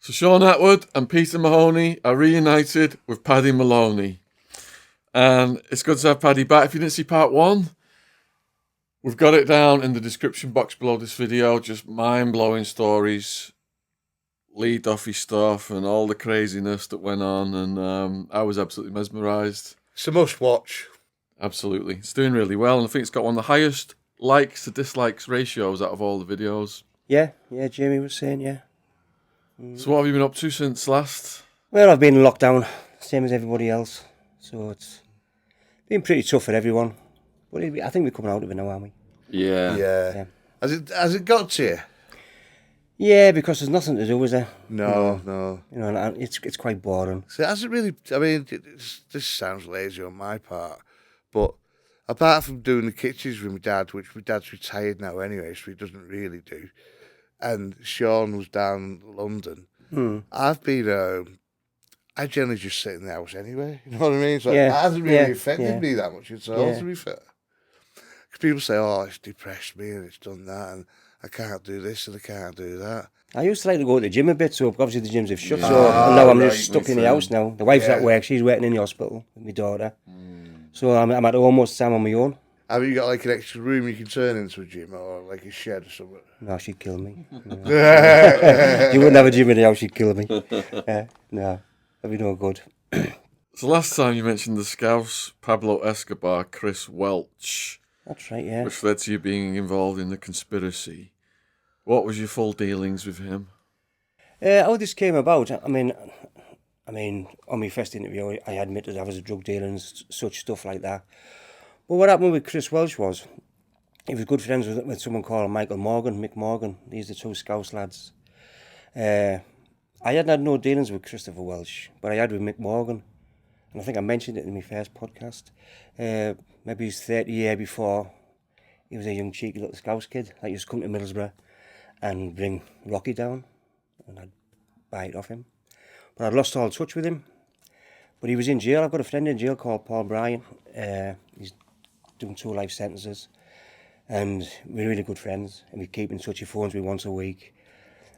So Shaun Attwood and Peter Moloney are reunited with Paddy Moloney. And it's good to have Paddy back. If you didn't see part one, we've got it down in the description box below this video. Just mind-blowing stories, Lee Duffy stuff and all the craziness that went on. And I was absolutely mesmerised. It's a must-watch. Absolutely. It's doing really well. And I think it's got one of the highest likes to dislikes ratios out of all the videos. Yeah, Jamie was saying, yeah. So what have you been up to since last? Well, I've been in lockdown, same as everybody else. So it's been pretty tough for everyone. But I think we're coming out of it now, aren't we? Yeah. Has it got to you? Yeah, because there's nothing to do, is there? No. You know, and it's quite boring. So it hasn't really, I mean, this sounds lazy on my part, but apart from doing the kitchens with my dad, which my dad's retired now anyway, so he doesn't really do, and Shaun was down in London, I've been, I generally just sit in the house anyway, you know what I mean? So it hasn't really affected me that much at all, to be fair. Because people say, oh, it's depressed me and it's done that, and I can't do this and I can't do that. I used to like to go to the gym a bit, so obviously the gyms have shut, so now I'm just stuck in the house now. The wife's at work, she's working in the hospital with my daughter. So I'm at home most of the time on my own. Have you got like an extra room you can turn into a gym or like a shed or something? No, she'd kill me. No. You wouldn't have a gym in the house, she'd kill me. No, that'd be no good. So last time you mentioned the Scouse, Pablo Escobar, Chris Welch. That's right, yeah. Which led to you being involved in the conspiracy. What was your full dealings with him? How this came about, I mean, on my first interview, I admitted I was a drug dealer and such stuff like that. But what happened with Chris Welch was, he was good friends with someone called Mick Morgan. These are the two Scouse lads. I hadn't had no dealings with Christopher Welch, but I had with Mick Morgan. And I think I mentioned it in my first podcast. Maybe he's 30 years before, he was a young cheeky little Scouse kid. Like, he used to come to Middlesbrough and bring Rocky down, and I'd buy it off him. But I'd lost all touch with him. But he was in jail. I've got a friend in jail called Paul Bryan. He's doing 2 life sentences. And we're really good friends. And we keep in touch. He phones me once a week.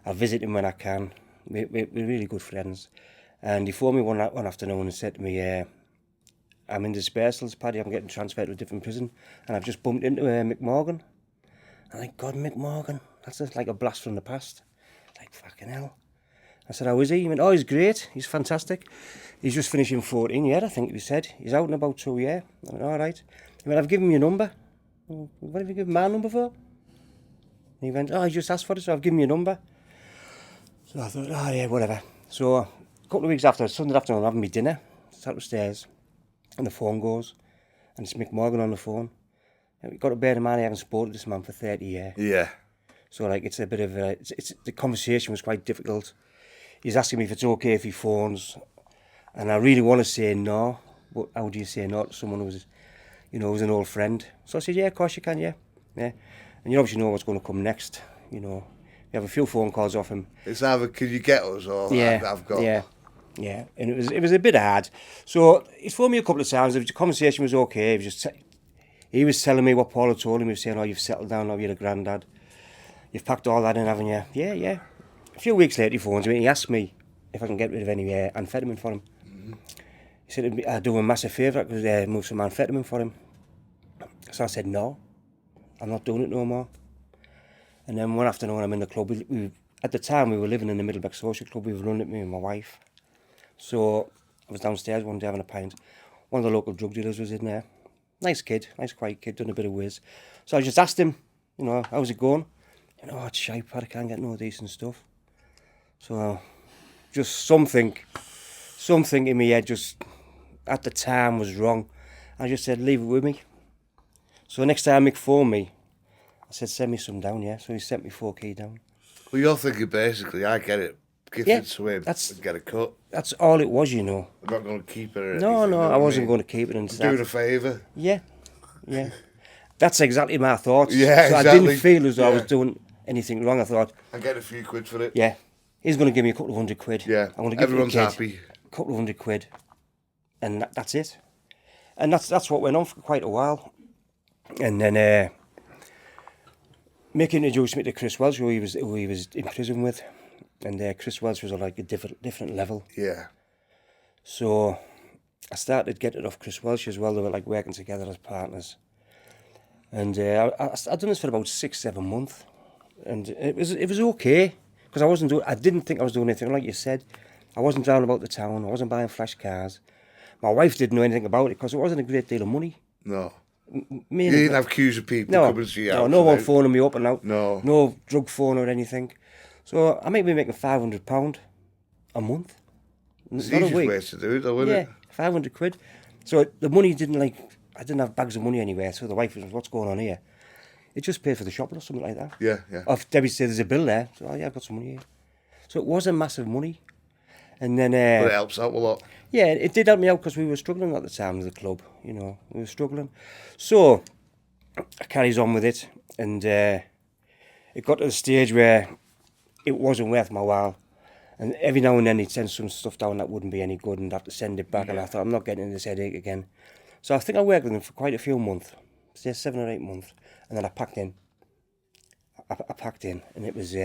I visit him when I can. We're really good friends. And he phoned me one afternoon and said to me, I'm in dispersals, Paddy. I'm getting transferred to a different prison. And I've just bumped into Mick Morgan. I'm like, God, Mick Morgan. That's just like a blast from the past. Like, fucking hell. I said, how is he? He went, oh, he's great. He's fantastic. He's just finishing 14 years, I think he said. He's out in about 2 years. I went, all right. He went, I've given him your number. What have you given my number for? And he went, oh, he just asked for it, so I've given him your number. So I thought, oh, yeah, whatever. So a couple of weeks after, Sunday afternoon, I'm having my dinner. Sat upstairs, and the phone goes, and it's Mick Morgan on the phone. And we've got to bear in mind, I haven't spoken to this man for 30 years. Yeah. So, like, it's a bit of a... the conversation was quite difficult. He's asking me if it's okay if he phones. And I really want to say no, but how do you say no to someone who's, who's an old friend? So I said, yeah, of course you can, yeah. And you obviously know what's going to come next, We have a few phone calls off him. It's either, can you get us, or I've got... Yeah, and it was a bit hard. So he's phoned me a couple of times. The conversation was okay. He was telling me what Paul had told him. He was saying, oh, you've settled down now, you're a granddad. You've packed all that in, haven't you? Yeah. A few weeks later, he phones me and he asked me if I can get rid of any amphetamine for him. He said I'd do him a massive favour, I could move some amphetamine for him. So I said, no, I'm not doing it no more. And then one afternoon, I'm in the club. At the time, we were living in the Middlesbrough Social Club. We were running it, me and my wife. So I was downstairs one day having a pint. One of the local drug dealers was in there. Nice kid, nice quiet kid, done a bit of whiz. So I just asked him, how's it going? Oh, it's shite, I can't get no decent stuff. So just something in my head just at the time was wrong. I just said, leave it with me. So next time Mick phoned me, I said, send me some down, yeah? So he sent me 4 key down. Well, you're thinking basically, I get it, give it to him and get a cut. That's all it was, I'm not going to keep it or No, anything, I wasn't going to keep it. I'm doing a favour. Yeah. That's exactly my thoughts. Yeah, so exactly. I didn't feel as though I was doing anything wrong. I thought, I get a few quid for it. Yeah. He's going to give me a couple of £100. Yeah, I'm going to give everyone's the kid happy. A couple of £100. And that's it. And that's what went on for quite a while. And then Mick introduced me to Chris Welch, who he was in prison with. and Chris Welch was on like a different level. Yeah. So I started getting it off Chris Welch as well. They were like working together as partners, and I'd done this for about 6-7 months, and it was okay because I didn't think I was doing anything. Like you said, I wasn't driving about the town. I wasn't buying flash cars. My wife didn't know anything about it because it wasn't a great deal of money. No. Me You didn't have queues of people coming to your house. No one phoning me up and out. No drug phone or anything. So I might be making £500 a month. It's the easiest way to do it, though, isn't it? Yeah, £500. So the money I didn't have bags of money anywhere. So the wife was, what's going on here? It just paid for the shopping or something like that. Yeah. If Debbie said there's a bill there, so I've got some money here. So it wasn't massive money. And then, but it helps out a lot. Yeah, it did help me out because we were struggling at the time with the club. We were struggling. So I carries on with it, and it got to the stage where it wasn't worth my while. And every now and then he'd send some stuff down that wouldn't be any good, and I'd have to send it back. And I thought, I'm not getting this headache again. So I think I worked with him for quite a few months, say 7 or 8 months, and then I packed in. I packed in, and it was.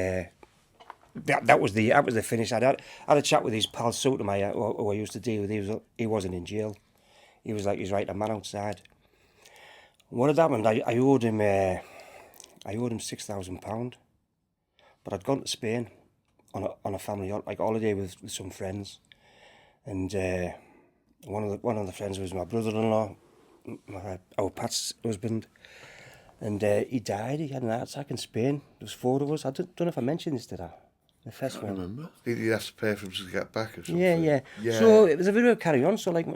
That was the finish. I had a chat with his pal Sotomayor, who I used to deal with. He wasn't in jail. He was like he's right a man outside. What had happened? I owed him £6,000, but I'd gone to Spain on a family holiday with some friends, and one of the friends was my brother-in-law, our Pat's husband, and he died. He had an heart attack in Spain. There was 4 of us. I don't know if I mentioned this, did I? The first one. Remember? Did you have to pay for him to get back or something? Yeah. So it was a bit of a carry on. So like,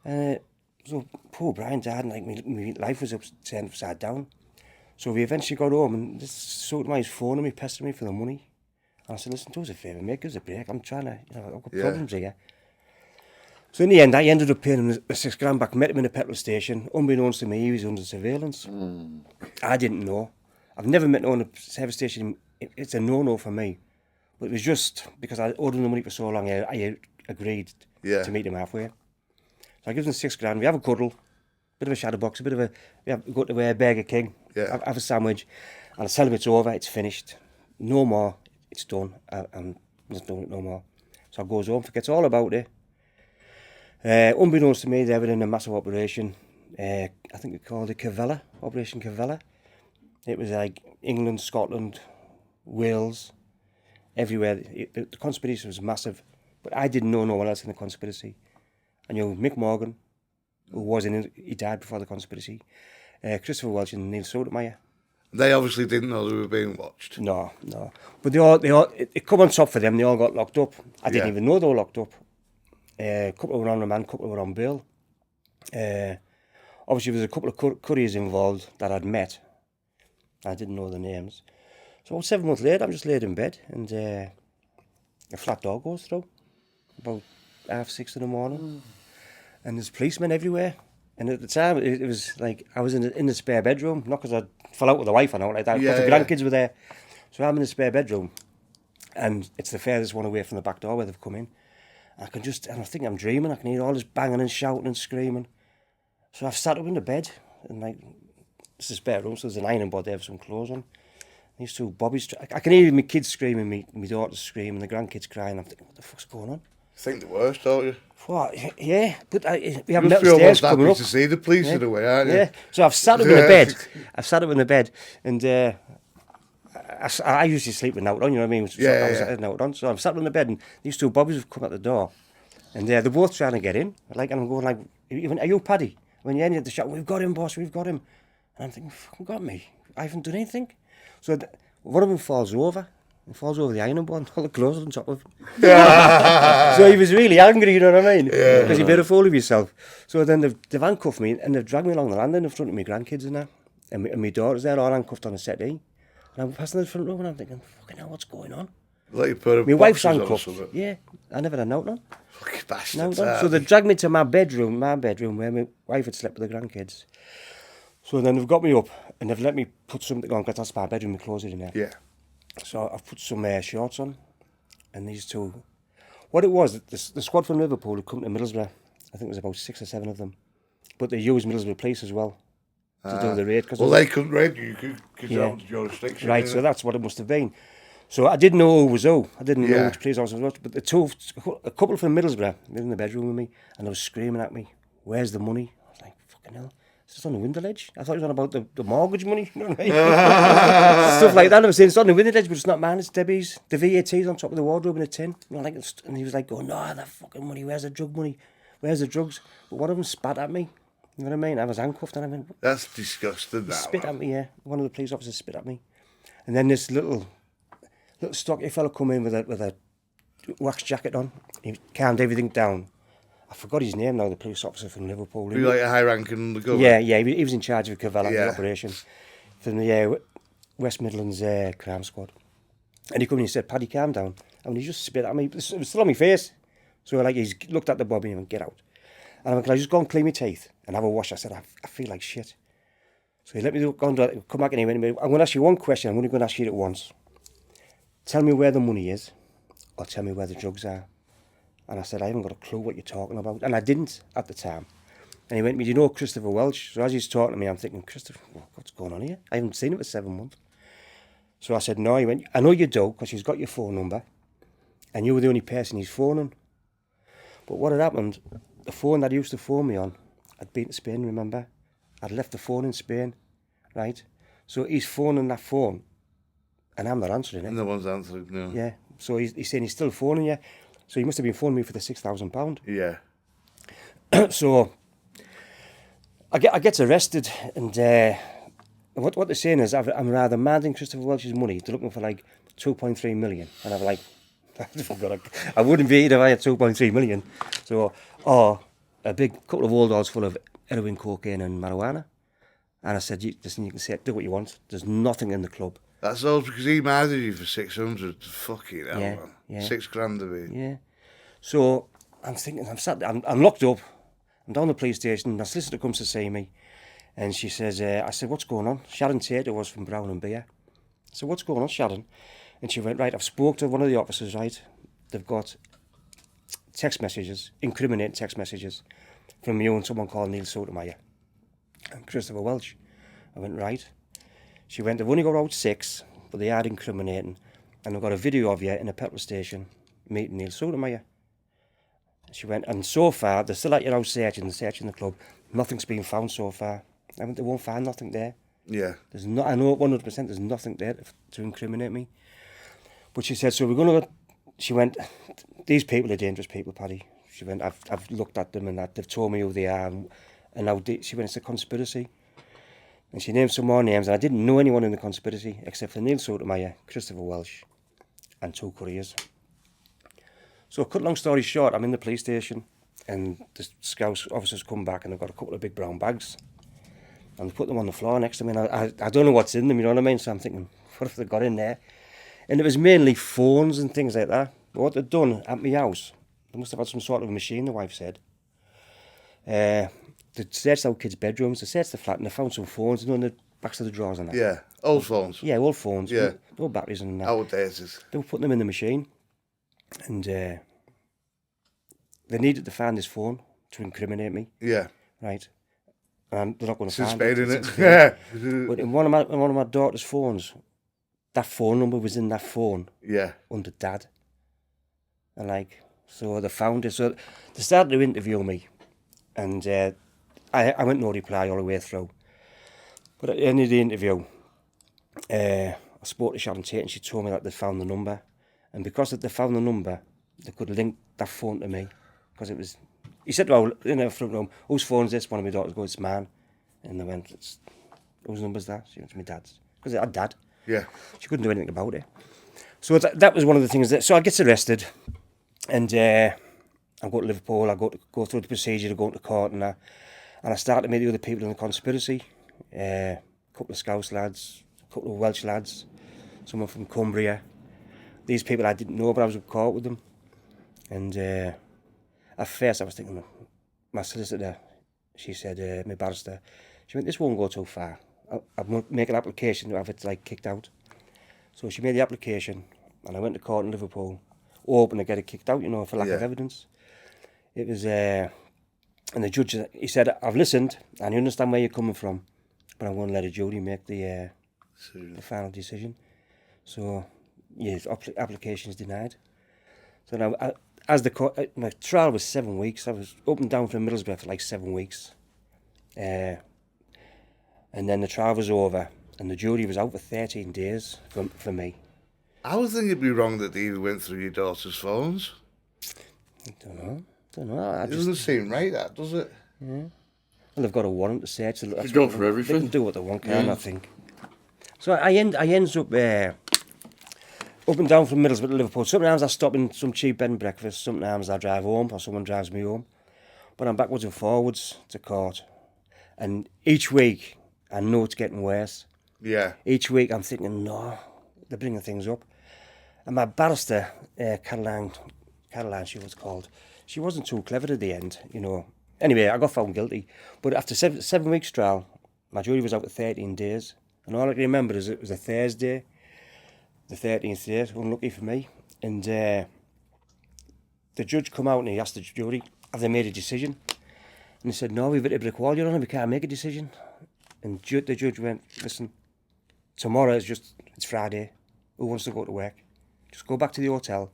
so poor Brian died, and like my life was turned upside down. So we eventually got home, and this Sotomayor's phoning me, pestering me for the money. And I said, listen, do us a favour, mate, give us a break. I'm trying to, I've got problems here. So in the end, I ended up paying him the £6,000 back. Met him in a petrol station. Unbeknownst to me, he was under surveillance. I didn't know. I've never met no one at a service station. It's a no-no for me. But it was just because I owed him the money for so long, I agreed to meet him halfway. So I give him £6,000. We have a cuddle, bit of a shadow box, we go to Burger King, have a sandwich, and I tell him it's over, it's finished, no more, it's done. I'm not doing it no more. So I goes home, forgets all about it. Unbeknownst to me, they were in a massive operation. I think they called it Operation Cavella. It was like England, Scotland, Wales, everywhere. The conspiracy was massive, but I didn't know no one else in the conspiracy. I knew Mick Morgan, who was he died before the conspiracy, Christopher Welch and Neil Sotomayor. They obviously didn't know they were being watched. No. But they all it come on top for them, they all got locked up. I didn't even know they were locked up. A couple were on remand, a couple were on bail. Obviously there was a couple of couriers involved that I'd met. I didn't know the names. So about 7 months later, I'm just laid in bed, and a flat door goes through about 6:30 in the morning, and there's policemen everywhere. And at the time, it was like I was in the spare bedroom, not because I fell out with the wife or anything like that, because the grandkids were there. So I'm in the spare bedroom, and it's the furthest one away from the back door where they've come in. And I think I'm dreaming. I can hear all this banging and shouting and screaming. So I've sat up in the bed, and like it's a spare room, so there's an ironing board there with some clothes on. These 2 bobbies, I can hear my kids screaming, my daughter's screaming, the grandkids crying. I'm thinking, what the fuck's going on? Think the worst, don't you? What? Yeah, but we haven't You met feel the stairs almost coming happy up. to see the police in a way, aren't you? Yeah, so I've sat up in the bed. And I usually sleep with out on, you know what I mean? So I was out on. So I'm sat on the bed, and these 2 bobbies have come at the door, and they're both trying to get in. And I'm going like, are you Paddy? When you end the shot, we've got him, boss, we've got him. And I'm thinking, fucking got me. I haven't done anything. So one of them falls over. He falls over the ironing board, and all the clothes on top of him. So he was really angry, you know what I mean? Because you made a fool of yourself. So then they've handcuffed me, and they've dragged me along the landing in front of my grandkids and that. And my daughter's there, all handcuffed on a settee. And I'm passing the front room, and I'm thinking, fucking hell, what's going on? Like you put my wife's handcuffed. Yeah, I never had a note on. Fucking bastards. So they dragged me to my bedroom where my wife had slept with the grandkids. So then they've got me up, and they've let me put something on, because that's my bedroom, my clothes in there. Yeah. So I've put some shorts on, and these 2. What it was, the squad from Liverpool had come to Middlesbrough. I think there was about 6 or 7 of them, but they used Middlesbrough Police as well to do the raid. Well, they couldn't raid you because you're on the jurisdiction. Right, so that's what it must have been. So I didn't know who was who. I didn't know Yeah. which police officer was. But a couple from Middlesbrough, they were in the bedroom with me, and they was screaming at me, "Where's the money?" I was like, "Fucking hell. It's just on the window ledge." I thought it was on about the mortgage money. You know what I mean? Stuff like that. I was saying, "It's on the window ledge, but it's not mine, it's Debbie's. The VAT's on top of the wardrobe in a tin." You know, and he was like, "Oh, no, that fucking money. Where's the drug money? Where's the drugs?" But one of them spat at me. You know what I mean? I was handcuffed, and I went, That's disgusting, that spit man. at me, yeah. One of the police officers spit at me. And then this little stocky fella come in with a wax jacket on. He calmed everything down. I forgot his name now, the police officer from Liverpool. Were you like a high ranking government? Yeah, he was in charge of Cavella, Yeah. the operation, from the West Midlands crime squad. And he come in and he said, "Paddy, calm down." And he just spit at me. It was still on my face. So like he's looked at the bobby and went, "Get out." And I went, "Can I just go and clean my teeth and have a wash?" I said, I feel like shit. So he let me go and come back and he went, "I'm going to ask you one question. I'm only going to ask you it at once. Tell me where the money is, or tell me where the drugs are." And I said, "I haven't got a clue what you're talking about." And I didn't at the time. And he went, "Do you know Christopher Welch?" So as he's talking to me, I'm thinking, "Christopher, what's going on here? I haven't seen him for 7 months." So I said, "No." He went, "I know you do, because he's got your phone number, and you were the only person he's phoning." But what had happened, the phone that he used to phone me on, I'd been to Spain, remember? I'd left the phone in Spain, right? So he's phoning that phone, and I'm not answering it. No one's answering, no. Yeah. So he's saying he's still phoning you. So he must have been phoning me for the £6,000. Yeah. So I get arrested, and what they're saying is I'm rather mad in Christopher Welch's money. They're looking for like 2.3 million, and I'm like, I wouldn't be it if I had 2.3 million. So, or a big couple of old dolls full of heroin, cocaine, and marijuana. And I said, "Listen, you can say do what you want. There's nothing in the club." That's all because he married you for 600. Fucking hell, Yeah, man. yeah. 6 grand to be. Yeah. So I'm thinking, I'm locked up. I'm down the police station. My solicitor comes to see me, and she says, I said, "What's going on?" Sharon Tater was from Brown and Beer. I said, "What's going on, Sharon?" And she went, "Right, I've spoke to one of the officers, right? They've got text messages, incriminating text messages, from you and someone called Neil Sotomayor and Christopher Welch." I went, "Right." She went, "They've only got out 6, but they are incriminating, and they've got a video of you in a petrol station meeting Neil Sotomayor." She went, "And so far, they're still at your house searching the club. Nothing's been found so far." I went, "They won't find nothing there. Yeah. There's not. I know 100% there's nothing there to incriminate me." But she said, "So we're going to..." She went, "These people are dangerous people, Paddy." She went, I've looked at them and that they've told me who they are. And now she went, "It's a conspiracy." And she named some more names, and I didn't know anyone in the conspiracy except for Neil Sotomayor, Christopher Welch, and 2 couriers. So, cut long story short, I'm in the police station, and the Scouse officers come back, and they've got a couple of big brown bags, and they put them on the floor next to me. And I don't know what's in them, you know what I mean? So I'm thinking, what have they got in there? And it was mainly phones and things like that. But what they'd done at my house, they must have had some sort of machine, the wife said. They searched out kids' bedrooms, they searched the flat, and they found some phones, in the backs of the drawers and that. Yeah. Old phones. Yeah, old phones. Yeah. No batteries and that. Outdated. They were putting them in the machine, and they needed to find this phone to incriminate me, Yeah. right? And they're not going to Since find Spain, it. innit? Since Spain. Yeah. But in one of my daughter's phones, that phone number was in that phone Yeah. under Dad. And like, so they found it. So they started to interview me, and I went no reply all the way through. But at the end of the interview, I spoke to Shaun Tate, and she told me that they found the number. And because they found the number, they could link that phone to me. Because it was, he said, "Well, in the front room, whose phone's this?" One of my daughters goes, "It's mine." And they went, "Whose number's that?" She went, "It's my dad's." Because it had Dad. Yeah. She couldn't do anything about it. So that was one of the things that... So I get arrested, and I go to Liverpool, I go through the procedure to go to court and that. And I start to meet the other people in the conspiracy. A couple of Scouse lads, a couple of Welsh lads, someone from Cumbria. These people I didn't know, but I was in court with them. And at first I was thinking, my solicitor, she said, my barrister, she went, "This won't go too far. I'll make an application to have it like kicked out." So she made the application, and I went to court in Liverpool, hoping to get it kicked out, for lack of evidence. It was, and the judge, he said, "I've listened, and I understand where you're coming from, but I'm going to let a jury make the final decision." So Yes, application's denied. So now, as my trial was 7 weeks, I was up and down from Middlesbrough for like 7 weeks. And then the trial was over, and the jury was out for 13 days for me. I would think it'd be wrong that they even went through your daughter's phones. I don't know. It doesn't seem right, that, does it? Yeah. Well, they've got a warrant to search. So They go for everything. They can do what they want, can't I think? So I ends up up and down from Middlesbrough to Liverpool. Sometimes I stop in some cheap bed and breakfast. Sometimes I drive home, or someone drives me home. But I'm backwards and forwards to court. And each week, I know it's getting worse. Yeah. Each week, I'm thinking, no, they're bringing things up. And my barrister, Caroline, she was called, she wasn't too clever at the end, you know. Anyway, I got found guilty. But after 7 weeks trial, my jury was out for 13 days. And all I can remember is it was a Thursday, the 13th day, unlucky for me. And the judge come out and he asked the jury, have they made a decision? And he said, no, we've hit a brick wall, Your Honour, we can't make a decision. And the judge went, listen, tomorrow it's Friday. Who wants to go to work? Just go back to the hotel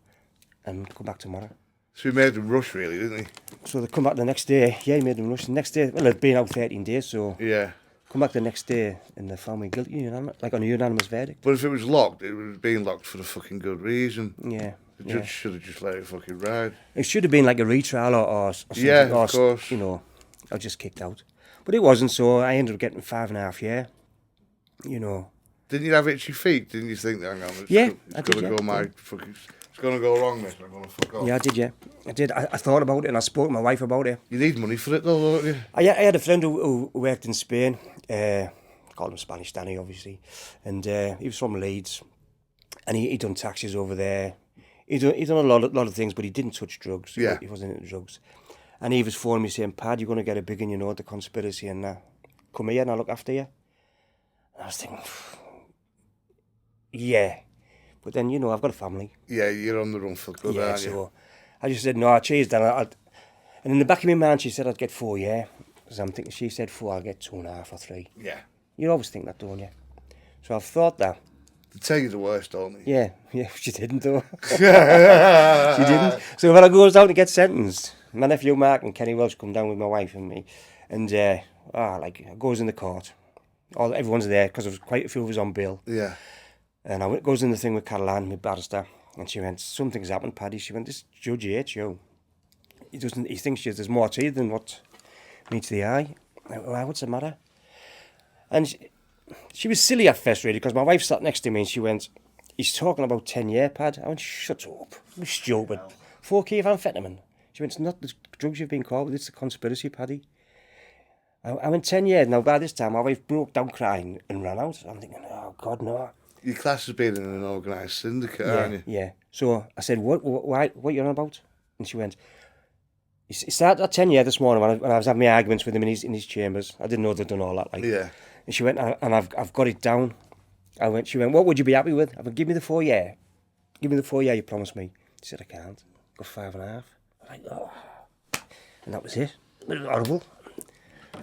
and come back tomorrow. So he made them rush, really, didn't he? So they come back the next day. Yeah, he made them rush. The next day, well, they'd been out 13 days, so... Yeah. Come back the next day and they found me guilty, like on a unanimous verdict. But if it was locked, it was being locked for a fucking good reason. Yeah. The judge should have just let it fucking ride. It should have been like a retrial or something. Yeah, of course. You know, I was just kicked out. But it wasn't, so I ended up getting 5.5 years. You know. Didn't you have itchy feet? Didn't you think, hang on, it's going to go wrong, this, I'm going to fuck off. Yeah, I did, yeah. I did. I thought about it and I spoke to my wife about it. You need money for it though, don't you? I had a friend who worked in Spain. Called him Spanish Danny, obviously. And he was from Leeds. And he done taxis over there. He done a lot of things, but he didn't touch drugs. Yeah. He wasn't into drugs. And he was phoning me saying, Pad, you're going to get a big one, you know, the conspiracy and that. Come here and I'll look after you. And I was thinking, yeah. But then, you know, I've got a family. Yeah, you're on the run for good, aren't you? So I just said, no, cheers, Dan. And in the back of my mind, she said I'd get 4 years. Because I'm thinking, she said 4, I'll get 2.5 or 3. Yeah. You always think that, don't you? So I've thought that. They tell you the worst, don't they? Yeah, she didn't though. She didn't. So when I goes out to get sentenced, my nephew Mark and Kenny Welsh come down with my wife and me, and goes in the court. Everyone's there because there was quite a few of us on bail. Yeah. And I goes in the thing with Caroline, my barrister, and she went, something's happened, Paddy. She went, this judge hates you. He thinks there's more to you than what meets the eye. I went, what's the matter? And she was silly at first, really, because my wife sat next to me and she went, he's talking about 10 year, Pad. I went, shut up. You're stupid. 4 key of amphetamine. She went, it's not the drugs you've been called, it's the conspiracy, Paddy. I went 10 years. Now, by this time, my wife broke down crying and ran out. I'm thinking, oh, God, no. Your class has been in an organised syndicate, aren't you? Yeah. So I said, what are you on about? And she went, he started at 10 years this morning when I was having my arguments with him in his chambers. I didn't know they'd done all that. Yeah. And she went, and I've got it down. She went, what would you be happy with? I went, give me the 4 year. Give me the 4 year you promised me. She said, I can't. Got 5.5. I'm like, oh. And that was it. It was horrible.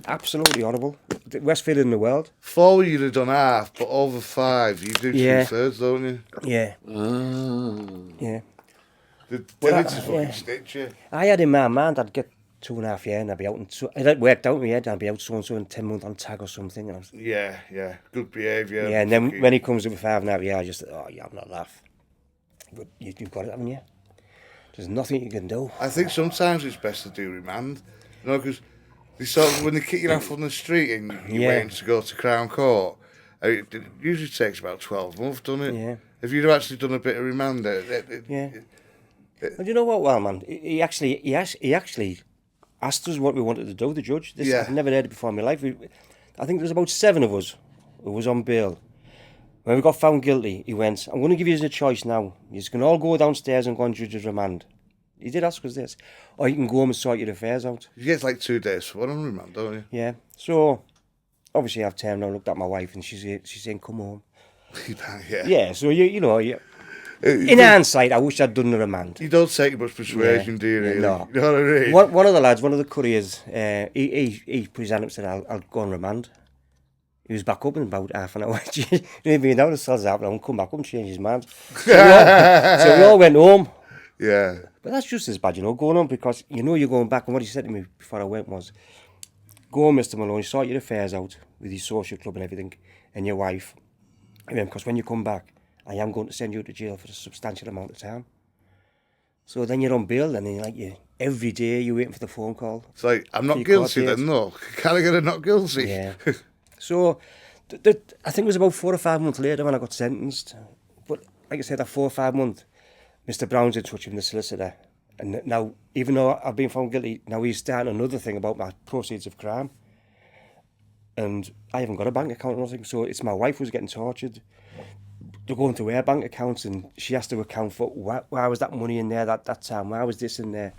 Absolutely horrible. The worst feeling in the world. 4 you'd have done half, but over 5 you do 2/3, don't you? Yeah. Yeah. The is fucking stitch you. I had in my mind I'd get 2.5 years and I'd be out it worked out in my head, I'd be out so and so in 10 months on tag or something. And Yeah. Good behaviour. Yeah, and then when he comes up with 5.5 years, I just thought, oh yeah, I'm not laugh. But you've got it, haven't you? There's nothing you can do. I think sometimes it's best to do remand. You know, because when they kick you off on the street and you're waiting to go to Crown Court, it usually takes about 12 months, doesn't it? Yeah. If you'd have actually done a bit of remand, Yeah. But you know what, well, man, he actually asked us what we wanted to do, the judge. I've never heard it before in my life. I think there was about 7 of us who was on bail. When we got found guilty, he went, I'm going to give you a choice now. You can all go downstairs and go on judge's remand. He did ask us this. Or you can go home and sort your affairs out. You get like 2 days for one on remand, don't you? Yeah. So, obviously I've turned around and looked at my wife and she's saying, come home. Yeah. Yeah, so you know, in hindsight, I wish I'd done the remand. You don't take much persuasion, do you, really? No. You know what I mean? One of the lads, one of the couriers, he put his hand up and said, I'll go on remand. He was back up in about half an hour. He'd been down the cells half an hour and come back up and change his mind. So we all went home. Yeah. But that's just as bad, going home, because you're going back. And what he said to me before I went was, go on, Mr. Moloney, sort your affairs out with your social club and everything, and your wife. Because when you come back, I am going to send you to jail for a substantial amount of time. So then you're on bail, and then every day you're waiting for the phone call. It's like, I'm not guilty then, no. Can I get a not guilty? Yeah. So I think it was about 4 or 5 months later when I got sentenced. But like I said, that 4 or 5 months, Mr. Brown's in touch with the solicitor. And now, even though I've been found guilty, now he's starting another thing about my proceeds of crime. And I haven't got a bank account or nothing, so it's my wife who's getting tortured. They're going to her bank accounts, and she has to account for why was that money in there that time, why was this in there.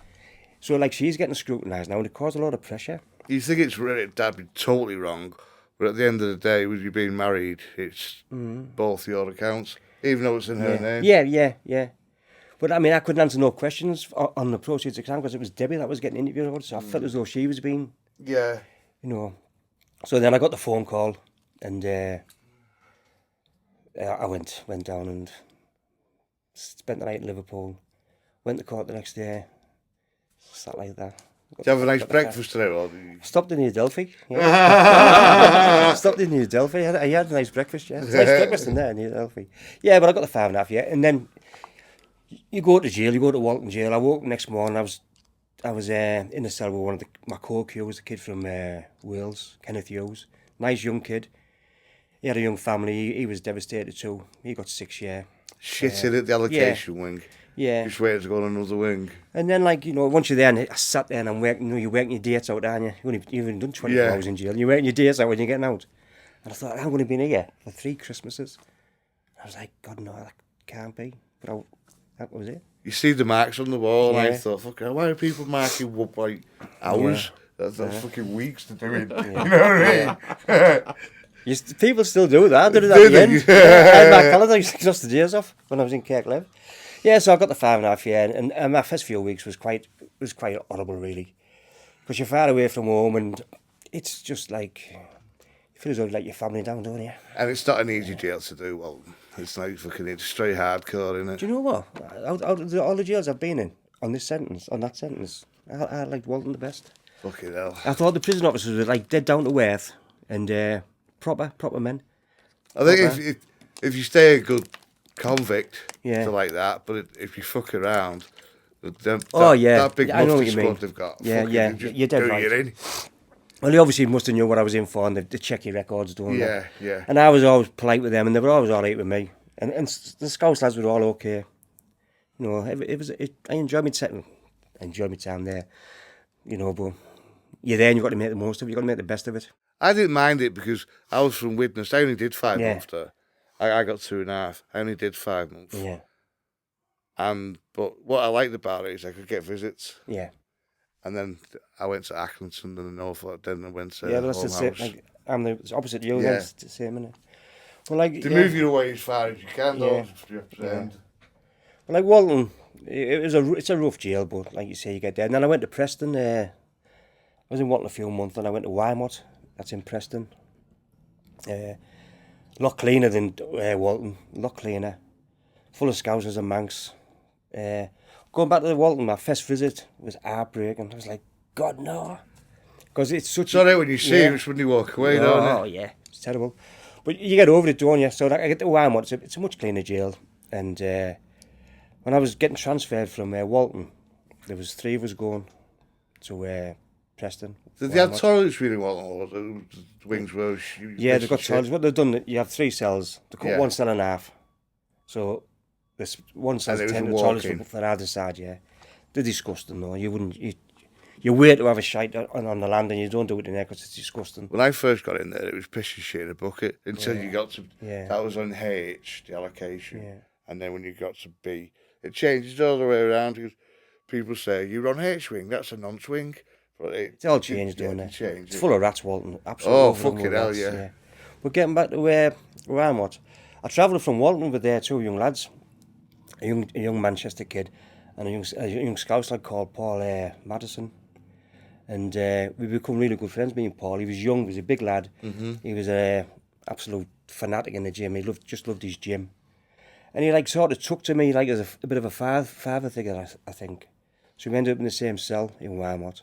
So she's getting scrutinised now, and it caused a lot of pressure. You think that'd be totally wrong, but at the end of the day, with you being married, it's both your accounts, even though it's in her name. Yeah. But I couldn't answer no questions on the proceeds of crime because it was Debbie that was getting interviewed, so I felt as though she was being, Yeah. So then I got the phone call, and I went down and spent the night in Liverpool, went to court the next day, sat like that. Did you have a nice breakfast today, or did you... Stopped in New Delphi. Yeah. Stopped in New Delphi. I had a nice breakfast, yeah. It's a nice breakfast in there, New Delphi. Yeah, but I got the 5.5, yeah. And then you go to jail, you go to Walton jail. I woke up next morning, I was in the cell with one of my co-cues, a kid from Wales, Kenneth Hughes. Nice young kid. He had a young family, he was devastated too. He got 6 years. Shit in at the allocation wing. Yeah. Just waiting to go on another wing. And then, once you're there, and I sat there and I'm working, you're working your dates out, aren't you? You've only done 24 hours in jail. You're working your dates out when you're getting out. And I thought, I'm going to be in here for 3 Christmases. I was like, God, no, that can't be. But that was it. You see the marks on the wall, and I thought, fuck, why are people marking up hours? Yeah. That's fucking weeks to do it. You know what I mean? People still do that. I did it at the end. I had my calendar, I used to cross the days off when I was in Kirklev. Yeah, so I got the 5.5 year, and my first few weeks was quite horrible, really, because you're far away from home, and it's just you feel as though you let your family down, don't you? And it's not an easy jail to do. Well, it's like fucking, it's straight hardcore, isn't it? Do you know what? Out of all the jails I've been in on that sentence, I liked Walton the best. Fucking hell. I thought the prison officers were dead down to earth and proper men. I think if you stay a good convict, Yeah. to like that, but if you fuck around, that big I know what mufti you mean. squad they've got, You're dead right. in. Well, they obviously must have knew what I was in for, and they check your records, don't they? Yeah. And I was always polite with them, and they were always all right with me. And the Scouse lads were all okay. I enjoyed my time there. But you're there and you've got to make the most of it. You've got to make the best of it. I didn't mind it because I was from Widnes. I only did 5 months there. I got 2.5. I only did 5 months. Yeah. But what I liked about it is I could get visits. Yeah. And then I went to Accrington and Norfolk. Then I went to that's the same. I'm the opposite to you. Yeah. It's the same, isn't it? Well, to move you away as far as you can, though. Yeah. Well, Walton, it's a rough jail, but like you say, you get there. And then I went to Preston. I was in Walton a few months, and I went to Wymot. That's in Preston. A lot cleaner than Walton. A lot cleaner. Full of Scousers and Manx. Going back to Walton, my first visit was heartbreaking. I was like, God, no. Because it's such It's all right when you see it, it's when you walk away, don't it? Oh, yeah. It's terrible. But you get over it, don't you? So I get to Wymot, it's a much cleaner jail. And when I was getting transferred from Walton, there was 3 of us going to Preston. Did they have toilets really well, or the wings were... Yeah, they've got toilets. What they've done, you have 3 cells. They cut 1 cell in half. So there's 1 cell, 10 toilets for either side, yeah. They're disgusting, though. You wait to have a shite on the land and you don't do it in there because it's disgusting. When I first got in there, it was piss and shit in a bucket until you got to... Yeah. That was on H, the allocation. Yeah. And then when you got to B, it changes all the way around because people say, you're on H wing, that's a nonce wing. But it's all changed, don't it? It's full of rats, Walton. Absolutely. Oh, fucking hell, yeah. But getting back to where I'm at, I travelled from Walton with 2 young lads, a young Manchester kid and a young Scouse lad called Paul Madison. And we become really good friends, me and Paul. He was young, he was a big lad. He was a absolute fanatic in the gym. He just loved his gym. And he like sort of took to me like as a bit of a father figure, I think. So we ended up in the same cell in Wymot.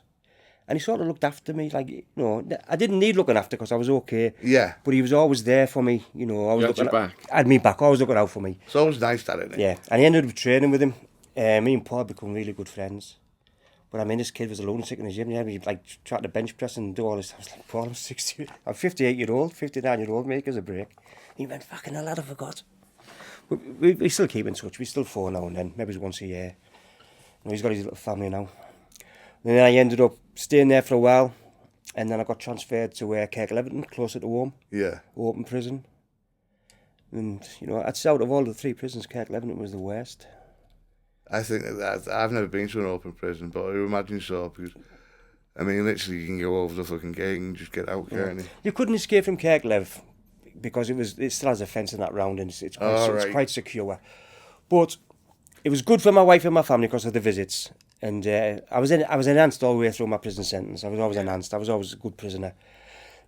And he sort of looked after me, like, you know, I didn't need looking after because I was okay. Yeah. But he was always there for me, you know. I was He had your back. Had me back, always looking out for me. It's always nice that, isn't it? Yeah. And he ended up training with him. Me and Paul become really good friends. But I mean, this kid was a lunatic in the gym. Yeah, he like tried to bench press and do all this. I was like, Paul, I'm 60. I'm 58-year-old, 59-year-old, make us a break. He went, fucking hell, lad, I forgot. But we still keep in touch. We still phone now and then, maybe once a year. You know, he's got his little family now. And then I ended up staying there for a while. And then I got transferred to Kirk-Leverton, closer to home. Yeah. Open prison. And, you know, I'd say out of all the 3 prisons, Kirk-Leverton was the worst. I think that I've never been to an open prison, but I imagine so, because, I mean, literally you can go over the fucking gate and just get out, can't you? You couldn't escape from Kirk-Lev because it still has a fence in that round and it's quite secure. But it was good for my wife and my family because of the visits. And I was enhanced all the way through my prison sentence. I was always enhanced. I was always a good prisoner.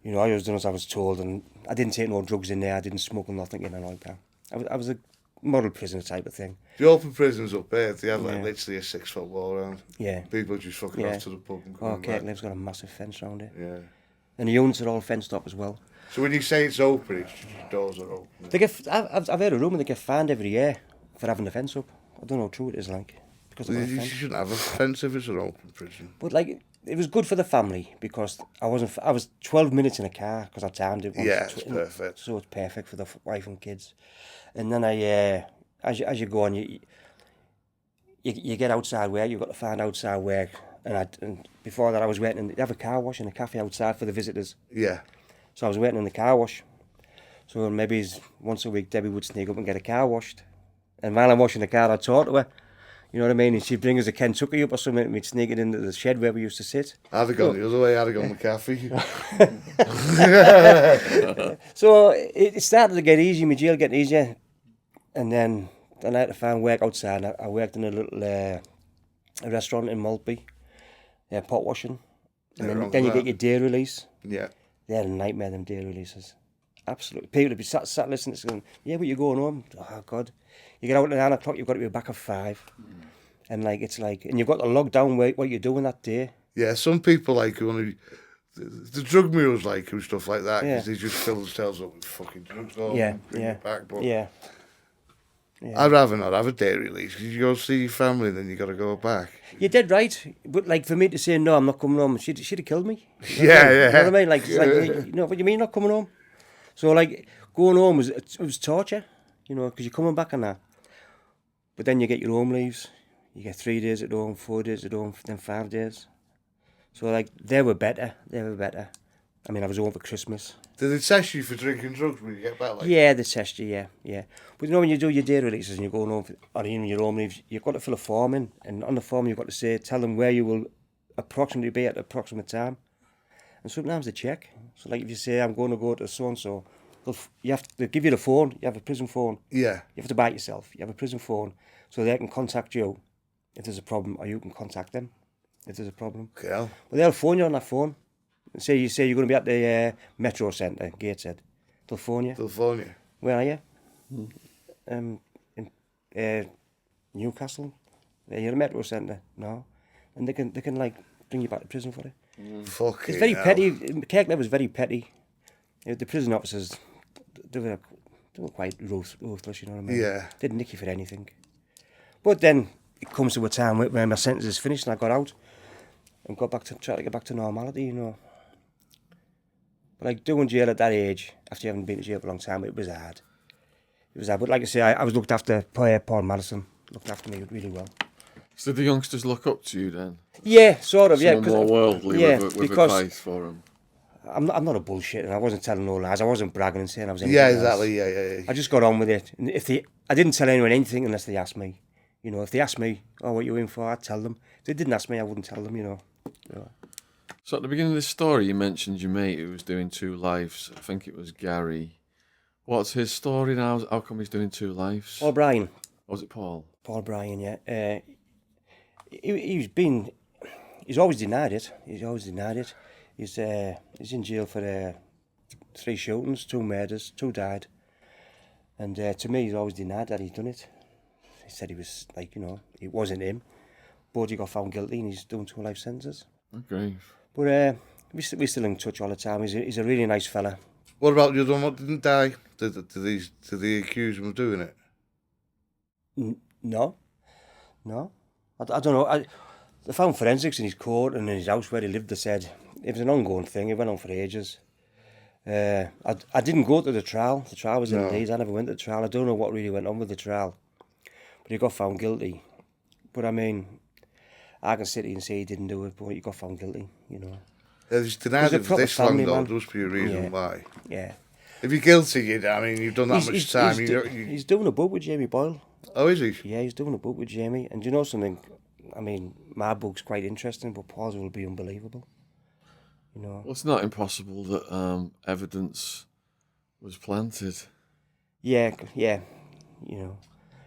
You know, I always done as I was told, and I didn't take no drugs in there. I didn't smoke nothing in and like that. I was a model prisoner type of thing. The open prisons up there, they have like literally a 6-foot wall around. Yeah. People just fucking off to the pub and come back. Kirk-Lev's got a massive fence around it. Yeah. And the units are all fenced up as well. So when you say it's open, it's just the doors are open. They get, I've heard a rumour they get fined every year for having the fence up. I don't know how true it is, like. Because You shouldn't have a fence if it's an open prison. But like, it was good for the family because I was 12 minutes in a car because I timed it once. Yeah, it's perfect. So it's perfect for the wife and kids. And then as you go on, you get outside work. You've got to find outside work. And before that, I was waiting. They have a car wash in a cafe outside for the visitors. Yeah. So I was waiting in the car wash. So maybe once a week, Debbie would sneak up and get a car washed. And while I'm washing the car, I'd talk to her. You know what I mean? And she'd bring us a Kentucky up or something, and we'd sneak it into the shed where we used to sit. I'd have gone the other way. I'd have gone the cafe. So it started to get easier. My jail getting easier, and then I had to find work outside. I worked in a little a restaurant in Maltby, pot washing, and then you get your day release. Yeah. They're a nightmare, them day releases. Absolutely. People would be sat listening to going, yeah, but you're going home. Oh, God. You get out at 9 o'clock, you've got to be back at 5. And like, it's like, and you've got to log down what you're doing that day. Yeah, some people like only the drug mules like and stuff like that because they just fill themselves up with fucking drugs. Bring it back. But I'd rather not have a day release because you go see your family and then you got to go back. You're dead right, but like for me to say no, I'm not coming home, she'd have killed me. Yeah. You know what I mean? Like, it's like, you know, what do you mean not coming home? So like going home was torture, you know, because you're coming back on that. But then you get your home leaves. You get 3 days at home, 4 days at home, then 5 days. So like they were better. I mean, I was home for Christmas. Did they test you for drinking drugs when you get back? Like? Yeah, they test you, yeah. But you know when you do your day releases and you're going home, or even your home leaves, you've got to fill a form in. And on the form you've got to tell them where you will approximately be at the approximate time. And sometimes they check. So like if you say, I'm going to go to so-and-so, they'll give you the phone. You have a prison phone. Yeah. You have to buy it yourself. You have a prison phone so they can contact you if there's a problem, or you can contact them if there's a problem. Okay. Well, they'll phone you on that phone. Say you're going to be at the Metro Centre, Gateshead. They'll phone you. Where are you? In Newcastle. You're at Metro Centre. No. And they can like bring you back to prison for it. It's very petty. Kirk was very petty. The prison officers, they were quite ruthless, you know what I mean? Yeah. Didn't nick you for anything. But then it comes to a time where my sentence is finished and I got out and try to get back to normality, you know. But like doing jail at that age, after you haven't been to jail for a long time, it was hard. But like I say, I was looked after. Paul Madison looked after me really well. So the youngsters look up to you then? Yeah, sort of. Someone more worldly with advice for them. I'm not a bullshit, and I wasn't telling no lies. I wasn't bragging and saying I was anything Yeah, else. exactly. Yeah. I just got on with it. And I didn't tell anyone anything unless they asked me. You know, if they asked me, "Oh, what you in for?" I'd tell them. If they didn't ask me, I wouldn't tell them. You know. So at the beginning of this story, you mentioned your mate who was doing 2 lives. I think it was Gary. What's his story now? How come he's doing 2 lives? Paul Bryan. Was it Paul? Paul Bryan, yeah. He's always denied it. He's in jail for 3 shootings, 2 murders, 2 died. And to me, he's always denied that he's done it. He said he was, like, it wasn't him. But he got found guilty and he's doing 2 life sentences. Okay. But we're still in touch all the time. He's a really nice fella. What about the other one that didn't die? Did they accuse him of doing it? No. I don't know. They found forensics in his court and in his house where he lived. They said it was an ongoing thing. It went on for ages. I didn't go to the trial. The trial was in Leeds. I never went to the trial. I don't know what really went on with the trial. But he got found guilty. But I mean, I can sit here and say he didn't do it, but he got found guilty, Yeah, he's denied it for this long, though. There must be a reason why. Yeah. If you're guilty, you've done that much time. He's doing a book with Jamie Boyle. Oh, is he? Yeah, he's doing a book with Jamie. And do you know something? I mean, my book's quite interesting, but Paul's will be unbelievable. Well, it's not impossible that evidence was planted. Yeah.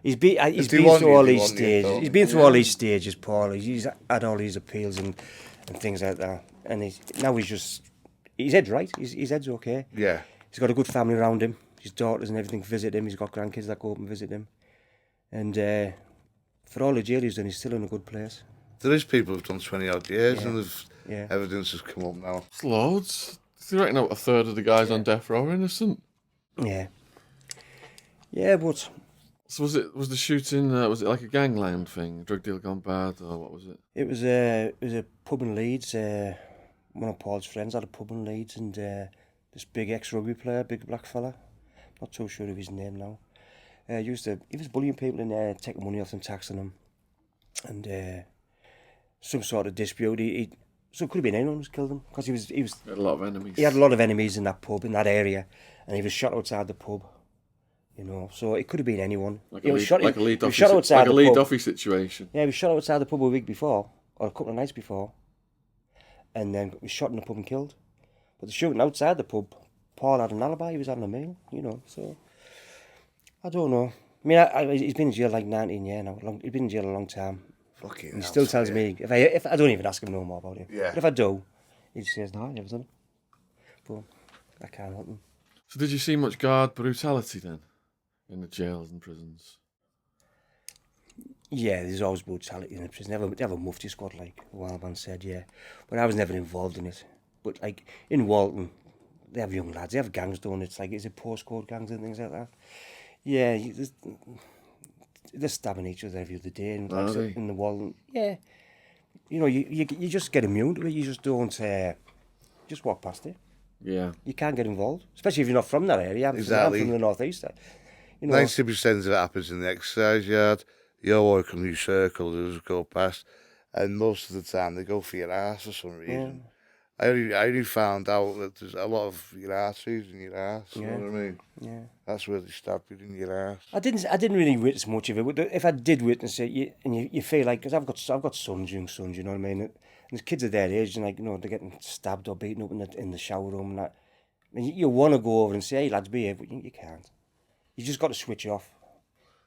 He's been through all these stages. He's been through all these stages, Paul. He's had all these appeals and things like that. And his head's right. His head's okay. Yeah. He's got a good family around him. His daughters and everything visit him. He's got grandkids that go up and visit him. And for all the jail he's done, he's still in a good place. There is people who've done 20 odd years and evidence has come up now. It's loads. Do you reckon a third of the guys on death row are innocent? Yeah. Yeah, but... So was the shooting, was it like a gangland thing? Drug deal gone bad, or what was it? It was a pub in Leeds. One of Paul's friends had a pub in Leeds, and this big ex-rugby player, big black fella, not too sure of his name now, he was bullying people in there, taking money off them, taxing them, and some sort of dispute. So it could have been anyone who's killed him, because he had a lot of enemies. He had a lot of enemies in that pub, in that area, and he was shot outside the pub. So it could have been anyone. Like a Lee Duffy situation. Yeah, he was shot outside the pub a week before, or a couple of nights before, and then he was shot in the pub and killed. But the shooting outside the pub, Paul had an alibi. He was having a meal, So I don't know. I mean, he's been in jail like 19 years now. He's been in jail a long time. Fucking. He still tells me if I don't even ask him no more about it. Yeah. But if I do, he just says no, I never done it. But I can't help him. So did you see much guard brutality then? In the jails and prisons? Yeah, there's always brutality in the prison. They have a mufti squad, like a while man said, yeah. But I was never involved in it. But like in Walton, they have young lads, they have gangs doing it. It's like, is it postcode gangs and things like that? Yeah, they're stabbing each other every other day in the Walton. Yeah. You just get immune to it. You just don't, just walk past it. Yeah. You can't get involved, especially if you're not from that area. Exactly. I'm from the northeast. 90% of it happens in the exercise yard. You're walking your circle, they just go past, and most of the time they go for your ass for some reason. Yeah. I only found out that there's a lot of your arteries in your ass. You know what I mean? Yeah. That's where they stab you in your ass. I didn't really witness much of it. But if I did witness it, you feel like, because I've got sons, young sons, you know what I mean. And the kids are their age, and they're getting stabbed or beaten up in the shower room and that. And you want to go over and say, hey lads, behave, but you can't. You just got to switch off.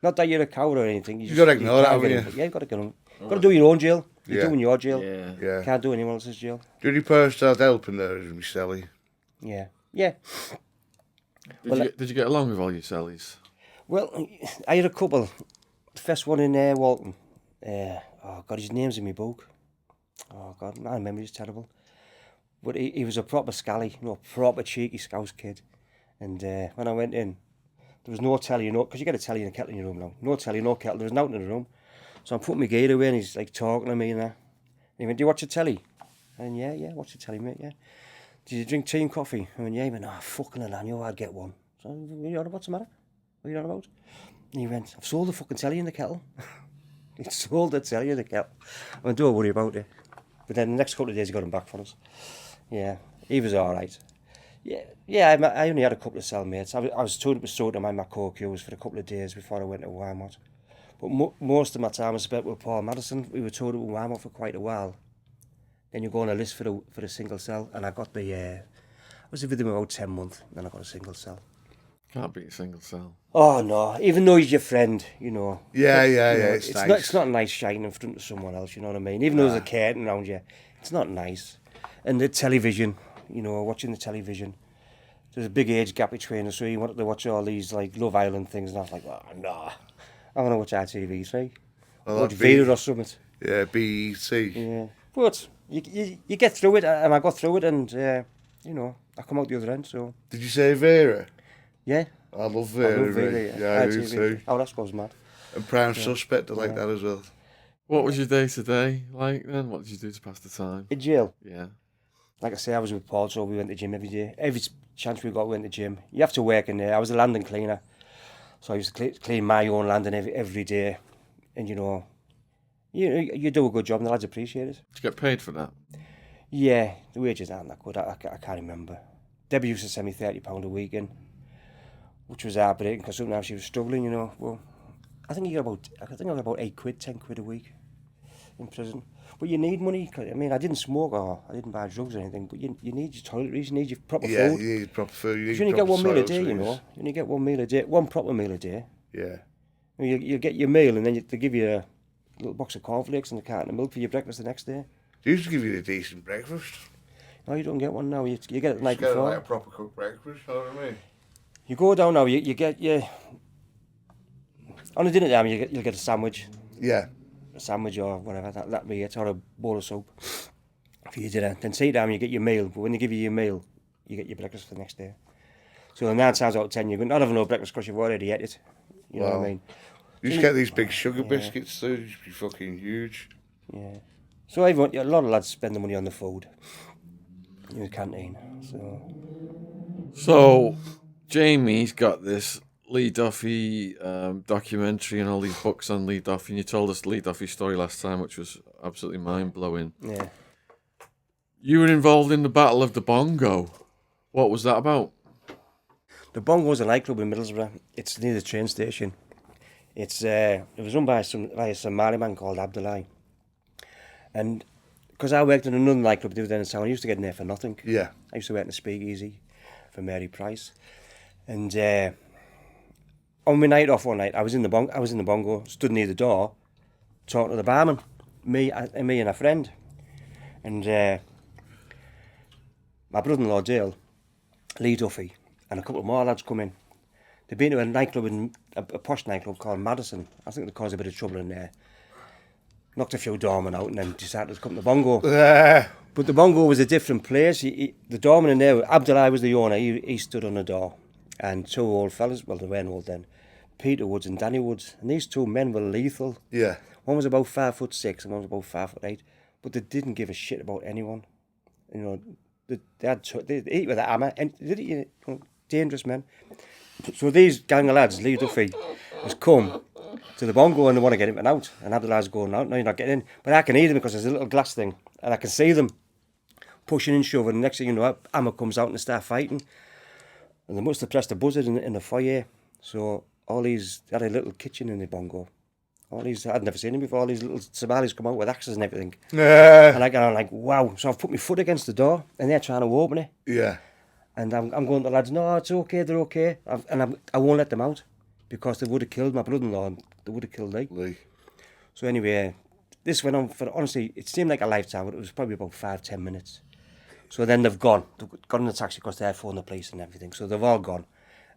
Not that you're a coward or anything. You got to ignore that, haven't you? Yeah, you've got to get on. You've got to do your own jail. You're doing your jail. Yeah. Can't do anyone else's jail. The only person that had help in there was my celly. Yeah. Did you get along with all your cellies? Well, I had a couple. The first one in Walton. Oh God, his name's in my book. Oh God, my memory's terrible. But he was a proper scally, proper cheeky Scouse kid. And when I went in, there was no telly, because you get a telly and a kettle in your room now. No telly, no kettle, there was nothing in the room. So I'm putting my gear away and he's like talking to me and that. And he went, do you watch the telly? And yeah, watch the telly, mate, yeah. Did you drink tea and coffee? I went, yeah. He went, fucking hell, I knew I'd get one. So, what's the matter? What are you on about? And he went, I've sold the fucking telly in the kettle. He sold the telly in the kettle. I went, don't worry about it. But then the next couple of days he got him back for us. Yeah, he was all right. Yeah. I only had a couple of cellmates. I was told it was sort of my co-accused for a couple of days before I went to Wymot. But most of my time was spent with Paul Madison. We were told it was Wymot for quite a while. Then you go on a list for the single cell, and I got I was with him about 10 months, and then I got a single cell. Can't beat a single cell. Oh no, even though he's your friend, you know. Yeah, you yeah, know, yeah. It's nice. It's not nice shining in front of someone else, you know what I mean? Even though there's a curtain around you, it's not nice. And the television, you know, watching the television. There's a big age gap between us, so you wanted to watch all these like Love Island things, and I was like, oh no, I want to watch RTV3. Well, Watch that'd be- Vera or something. Yeah, BET. Yeah, but you get through it, and I got through it, and you know, I come out the other end. So Did you say Vera? yeah, I love I Vera. love Vera. mate. Yeah, I do RTV. too. Oh, that goes mad. And Prime Suspect, I like that as well. What was your day today like then? What did you do to pass the time? In jail, Yeah. like I say, I was with Paul, so we went to gym every day. Every chance we got, we went to gym. You have to work in there. I was a landing cleaner, so I used to clean my own landing every day, and you know, you do a good job, and the lads appreciate it. Did you get paid for that? Yeah, the wages aren't that good. I can't remember. Debbie used to send me £30 a week in, which was heartbreaking because sometimes she was struggling, you know. Well, I think I got about 8 quid, 10 quid a week in prison. But you need money. 'Cause, I mean, I didn't smoke or I didn't buy drugs or anything, but you need your toiletries, you need your proper Yeah, food. you need proper food. You only get one meal a day, you know. You only get one meal a day, one proper meal a day. Yeah. You get your meal and then they give you a little box of cornflakes and a carton of milk for your breakfast the next day. They used to give you a decent breakfast. No, you don't get one now. You get it the night Just get before. like a proper cooked breakfast, you know what I mean? You go down now, you get your... On a dinner time, you'll get a sandwich. Yeah. A sandwich or whatever, that be it, or a bowl of soup for your dinner. Then tea time, you get your meal. But when they give you your meal, you get your breakfast for the next day. So 9 times out of 10, you're not having no breakfast because you've already ate it. You know what I mean? You just get these big sugar biscuits, too. They just be fucking huge. Yeah. So a lot of lads spend the money on the food in the canteen. So, Jamie's got this Lee Duffy documentary and all these books on Lee Duffy, and you told us Lee Duffy's story last time, which was absolutely mind-blowing. Yeah. You were involved in the Battle of the Bongo. What was that about? The Bongo's a nightclub in Middlesbrough. It's near the train station. It was run by a Somali man called Abdullah. And because I worked in another nightclub there in town, I used to get in there for nothing. Yeah. I used to work in the Speakeasy for Mary Price. And on my night off one night, I was in the bongo, stood near the door, talking to the barman, me and a friend. And my brother-in-law Dale, Lee Duffy, and a couple of more lads come in. They've been to a nightclub, a posh nightclub called Madison. I think they caused a bit of trouble in there. Knocked a few doormen out and then decided to come to the bongo. But the bongo was a different place. The doorman in there, Abdullah was the owner, he stood on the door. And 2 old fellas, well they weren't old then, Peter Woods and Danny Woods. And these 2 men were lethal. Yeah. One was about 5'6" and one was about 5'8". But they didn't give a shit about anyone. You know, they eat with a hammer, and dangerous men. So these gang of lads, Lee Duffy, has come to the bongo and they want to get him out. And Abdullah's going out, no, you're not getting in. But I can hear them because there's a little glass thing. And I can see them pushing and shoving. And next thing you know, Hammer comes out and they start fighting. And they must have pressed a buzzer in the foyer. So they had a little kitchen in the bongo. I'd never seen them before. All these little Somalis come out with axes and everything. And I'm like, wow. So I've put my foot against the door and they're trying to open it. Yeah. And I'm going to the lads, no, it's okay, they're okay. I won't let them out because they would have killed my brother-in-law and they would have killed Lee. So anyway, this went on for, honestly, it seemed like a lifetime, but it was probably about 5-10 minutes. So then they've gone in the taxi because they're phoning the police and everything. So they've all gone.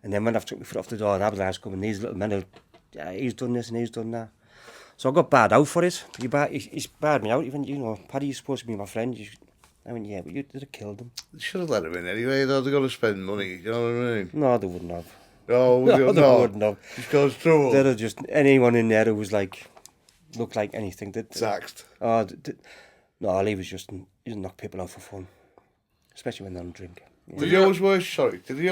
And then when I've took my foot off the door and Abdullah's coming, these little men, he's done this and he's done that. So I got barred out for it. He's barred me out. Even, you know, Paddy, you're supposed to be my friend. I went, yeah, but you did have killed them. They should have let him in anyway, though. They're going to spend money, you know what I mean? No, they wouldn't have. No, They wouldn't have. Just cause trouble. They'd have just, anyone in there who was like, looked like anything. Sacked. No, Lee was just, he didn't knock people out for fun. Especially when they're on drink. Yeah. Did he always wear shorts? He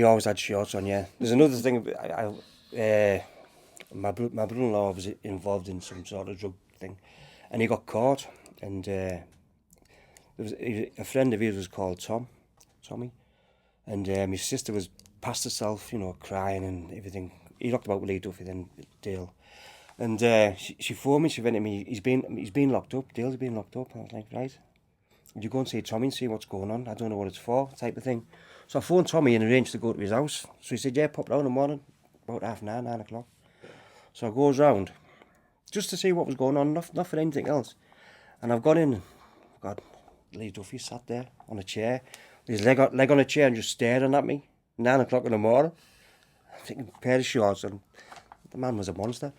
always had shorts on, yeah. There's another thing, my brother-in-law was involved in some sort of drug thing. And he got caught. And there was a friend of his was called Tommy, and his sister was past herself, you know, crying and everything. He talked about Lee Duffy, then Dale, and she phoned me. She went to me. He's been locked up. Dale's been locked up. I was like, right. Would you go and see Tommy and see what's going on? I don't know what it's for, type of thing. So I phoned Tommy and arranged to go to his house. So he said, yeah, pop round in the morning, about 9:30, 9 o'clock. So I goes round, just to see what was going on, not for anything else. And I've gone in, God, Lee Duffy sat there on a chair, with his leg on a chair and just staring at me, 9 o'clock in the morning. I'm thinking, pair of shorts, and the man was a monster.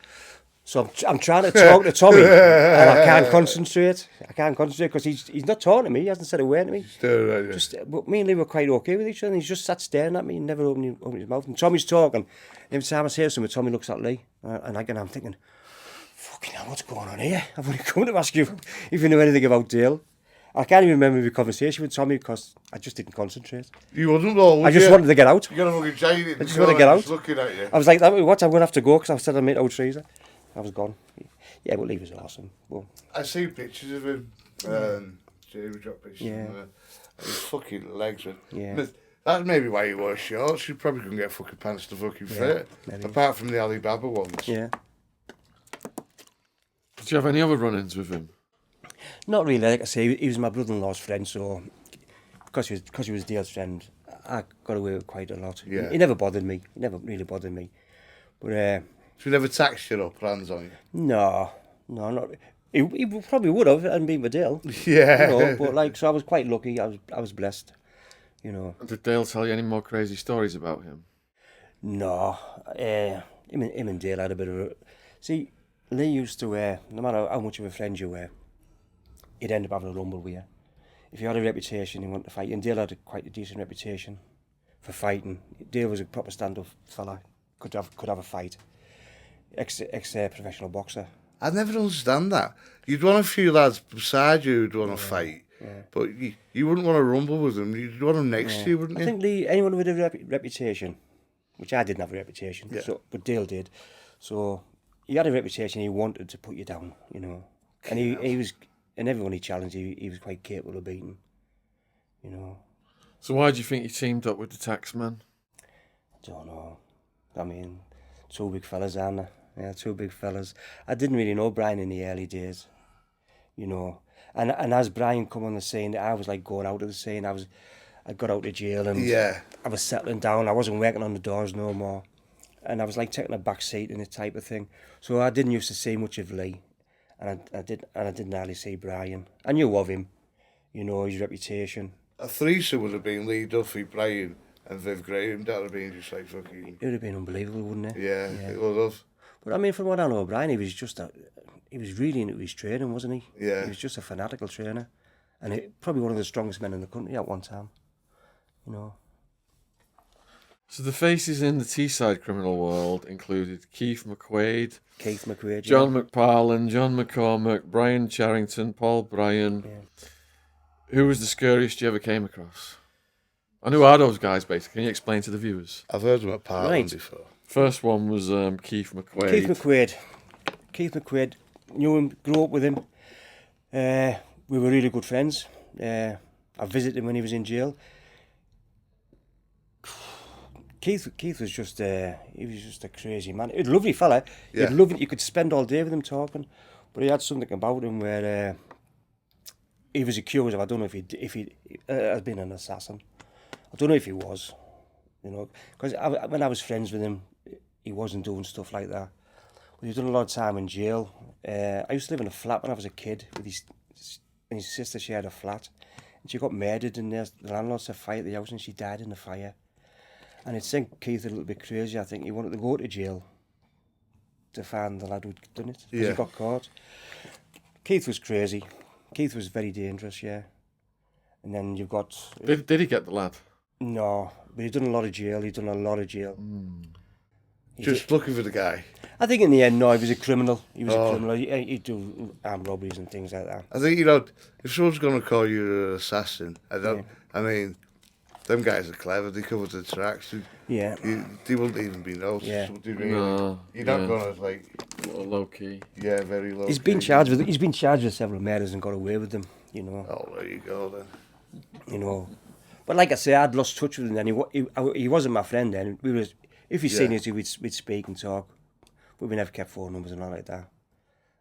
So I'm trying to talk to Tommy, and I can't concentrate. Because he's not talking to me. He hasn't said a word to me. But me and Lee were quite okay with each other. And he's just sat staring at me and never opened his mouth. And Tommy's talking. Every time I say something, Tommy looks at Lee, and I'm thinking, fucking hell, what's going on here? I've only come to ask you if you know anything about Dale. I can't even remember the conversation with Tommy because I just didn't concentrate. You wouldn't know, would I just wanted to get out. You got a fucking giant. I just wanted to get out. Looking at you. I was like, what? I'm going to have to go because I said I'd meet old Teresa. I was gone. Yeah, but Lee was awesome. Well, I see pictures of him. Jamie dropped pictures. Yeah. His fucking legs were. Yeah. That's maybe why he wore shorts. You probably couldn't get fucking pants to fucking fit. Maybe. Apart from the Alibaba ones. Yeah. Did you have any other run-ins with him? Not really. Like I say, he was my brother-in-law's friend, so because he was Dale's friend, I got away with quite a lot. Yeah. He never bothered me. He never really bothered me. But So he never taxed you up, plans on you? no, not. He probably would have, and been with Dale. Yeah. You know, but like, so I was quite lucky. I was blessed. You know. Did Dale tell you any more crazy stories about him? No, him and Dale had a bit of a... See, Lee used to, no matter how much of a friend you were, he'd end up having a rumble with you. If you had a reputation, he wanted to fight you. And Dale had quite a decent reputation for fighting. Dale was a proper stand-up fella, could have a fight. Ex-professional boxer. I never understand that. You'd want a few lads beside you who'd want to fight, but you wouldn't want to rumble with them. You'd want them next to you, wouldn't you? I think Lee, anyone with a reputation, which I didn't have a reputation, but Dale did. So he had a reputation. He wanted to put you down, you know, and he was, and everyone he challenged, he was quite capable of beating, you know. So why do you think he teamed up with the Taxman? I don't know. I mean, two big fellas, aren't they? Yeah, two big fellas. I didn't really know Brian in the early days, you know. And as Brian come on the scene, I was like going out of the scene. I got out of jail and I was settling down. I wasn't working on the doors no more. And I was like taking a back seat and that type of thing. So I didn't used to see much of Lee. And I didn't hardly see Brian. I knew of him, you know, his reputation. A threesome would have been Lee Duffy, Brian and Viv Graham. That would have been just like fucking... It would have been unbelievable, wouldn't it? Yeah, it would have. But I mean, from what I know of Brian, he was really into his training, wasn't he? Yeah. He was just a fanatical trainer. And probably one of the strongest men in the country at one time, you know. So the faces in the Teesside criminal world included Keith McQuaid, John McParlin, John McCormack, Brian Charrington, Paul Bryan. Yeah. Who was the scariest you ever came across? And who are those guys, basically? Can you explain to the viewers? I've heard them at Parliament before. First one was Keith McQuaid. Keith McQuaid. Knew him, grew up with him. We were really good friends. I visited him when he was in jail. Keith was just a crazy man. He was a lovely fella. Yeah. You could spend all day with him talking, but he had something about him where he was accused of, I don't know if he had been an assassin. I don't know if he was, you know, because when I was friends with him, he wasn't doing stuff like that. But he's done a lot of time in jail. I used to live in a flat when I was a kid with his sister. She had a flat, and she got murdered, and the landlord set fire at the house, and she died in the fire. And it sent Keith a little bit crazy. I think he wanted to go to jail to find the lad who'd done it, because he got caught. Keith was crazy. Keith was very dangerous, yeah. And then you've got... Did he get the lad? No, but he'd done a lot of jail. Just looking for the guy. I think in the end, no, he was a criminal. He was a criminal. He'd do armed robberies and things like that. I think, you know, if someone's going to call you an assassin, I mean, them guys are clever. They cover the tracks. They wouldn't even be noticed. Yeah. Would they really? No. You're not going to, like... Low key. Yeah, very low He's key. been charged with several murders and got away with them, you know. Oh, there you go, then. You know. But like I say, I'd lost touch with him then. He wasn't my friend then. If he'd seen us, we'd speak and talk. But we never kept phone numbers and all like that.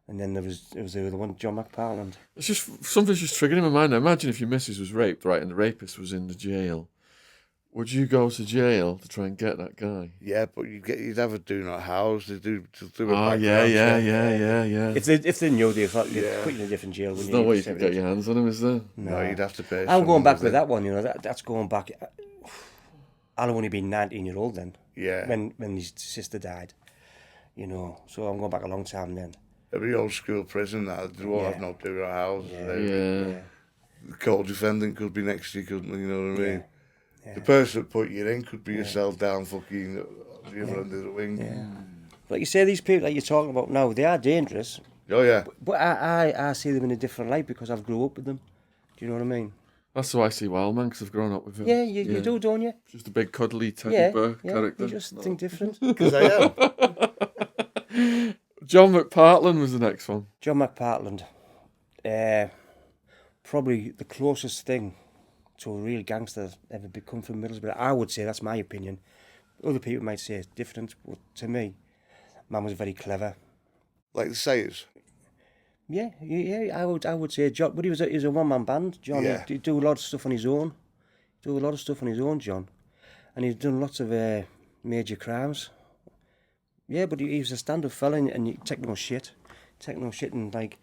And then there was the other one, John McParland. It's just, something's just triggering in my mind now. Imagine if your missus was raped, right, and the rapist was in the jail. Would you go to jail to try and get that guy? Yeah, but you'd have a do not house. They do a Oh, background yeah. If they knew they'd put you Yeah. in a different jail, There's wouldn't no you? way you can get your hands on him, is there? No, you'd have to pay. I'm someone going back with with it. that one, you know. That's going back. I'll have only been 19-year-old then. Yeah. When his sister died, you know. So I'm going back a long time then. Every old school prison that they won't Yeah. have no do not house. Yeah. Yeah. The co-defendant could be next to you, couldn't they? You know what I mean? Yeah. The person that put you in could be a cell down fucking the other end of the wing. Yeah. Like you say, these people that you're talking about now, they are dangerous. Oh yeah. But I see them in a different light because I've grew up with them. Do you know what I mean? That's how I see Wildman, because I've grown up with him. Yeah, you do, don't you? Just a big cuddly teddy Yeah, bear yeah. character. You just think different. Because I am. John McPartland was the next one. John McPartland, probably the closest thing to a real gangster ever become from Middlesbrough. I would say that's my opinion. Other people might say it's different, but to me, man was very clever. Like the Sayers. Yeah, I would say John, but he was a one-man band, John. Yeah. He'd do a lot of stuff on his own. John. And he'd done lots of major crimes. Yeah, but he was a stand-up fella and you take no shit. And like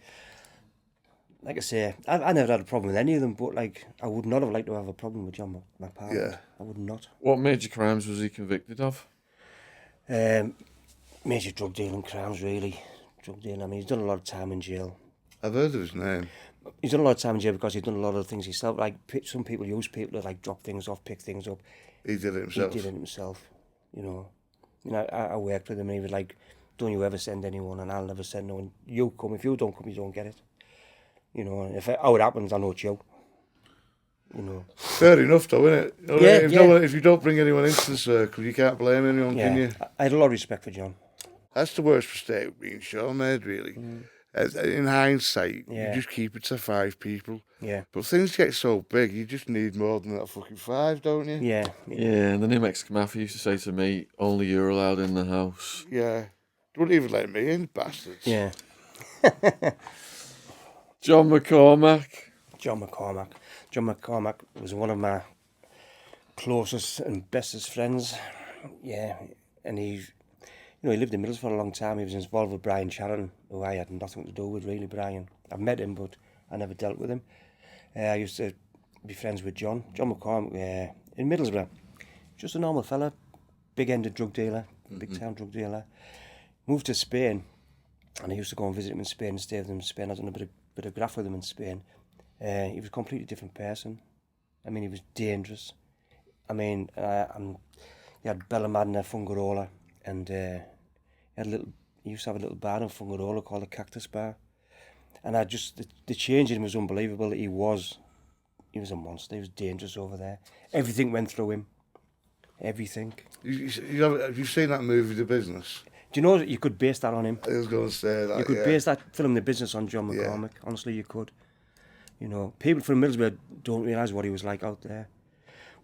I say, I never had a problem with any of them, but like I would not have liked to have a problem with John McPartland. Yeah. I would not. What major crimes was he convicted of? Major drug dealing crimes, really. Drug dealing. I mean, he's done a lot of time in jail. I've heard of his name. He's done a lot of time in jail because he's done a lot of things himself. Like some people use people to like drop things off, pick things up. He did it himself. He did it himself. You know, I worked with him and he was like, "Don't you ever send anyone, and I'll never send no one. You come. If you don't come, you don't get it." You know, and how it happens, I know it's you. You know. Fair enough, though, isn't it? You know what I Yeah, mean? If, yeah. no one, if you don't bring anyone into the circle, you can't blame anyone, can you? I had a lot of respect for John. That's the worst mistake being Shaun made, really. In hindsight, Yeah. you just keep it to 5 people. Yeah. But things get so big, you just need more than that fucking 5, don't you? Yeah. Yeah, and the new Mexican Mafia used to say to me, only you're allowed in the house. Yeah. They wouldn't even let me in, bastards. Yeah. John McCormack. John McCormack was one of my closest and bestest friends. Yeah, and he lived in Middlesbrough for a long time. He was involved with Brian Sharon, who I had nothing to do with, really, Brian. I've met him, but I never dealt with him. I used to be friends with John McCormack in Middlesbrough. Just a normal fella, big-ended drug dealer, big-time drug dealer. Moved to Spain, and I used to go and visit him in Spain and stay with him in Spain. I'd done a bit of graft with him in Spain. He was a completely different person. I mean, he was dangerous. I mean, he had Bella Madonna Fungarola, and he used to have a little bar in Fungarola called the Cactus Bar. And the change in him was unbelievable. He was a monster. He was dangerous over there. Everything went through him. Everything. Have you seen that movie, The Business? Do you know that you could base that on him? I was going to say that, You could yeah. base that film, The Business, on John McCormack. Honestly, you could. You know, people from Middlesbrough don't realise what he was like out there.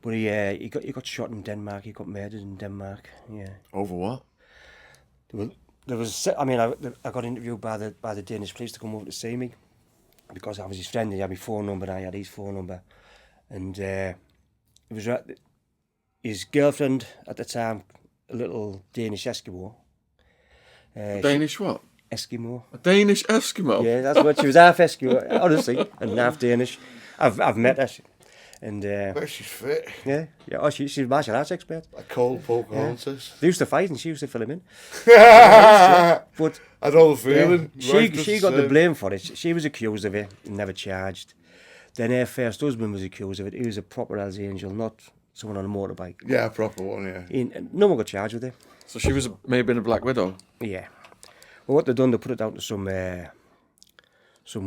But he got shot in Denmark. He got murdered in Denmark. Yeah. Over what? There was. I mean, I got interviewed by the Danish police to come over to see me because I was his friend. He had my phone number, and I had his phone number, and it was his girlfriend at the time, a little Danish Eskimo. Danish what? Eskimo. A Danish Eskimo? Yeah, that's what she was. Half Eskimo, honestly, and half Danish. I've met her, and But she's fit. yeah. Oh, she's a martial arts expert. Like cold Pocahontas. They used to fight, and she used to fill him in. I But know the feeling. she got the blame for it. She was accused of it, and never charged. Then her first husband was accused of it. He was a proper Hells Angel, not someone on a motorbike. Yeah, a proper one, yeah. No one got charged with it. So she was maybe in a Black Widow? Yeah. Well, what they done, they put it down to some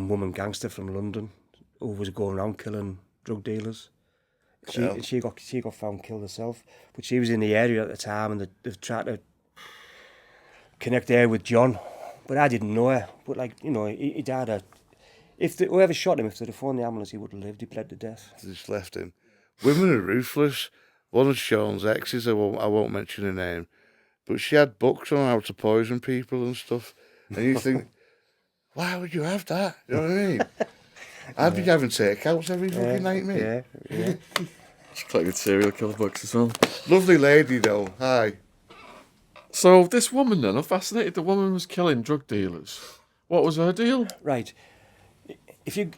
woman gangster from London who was going around killing drug dealers. She got found killed herself, but she was in the area at the time, and they tried to connect her with John, but I didn't know her. But like, you know, he died. Whoever shot him, if they'd have phoned the ambulance, he would have lived. He bled to death. Just left him. Women are ruthless. One of Shaun's exes, I won't mention her name, but she had books on how to poison people and stuff. And you think, why would you have that? You know what I mean? I'd be having takeouts every fucking night, mate. Yeah. She collected serial killer books as well. Lovely lady, though. Hi. So this woman then, I'm fascinated. The woman was killing drug dealers. What was her deal? Right. If you,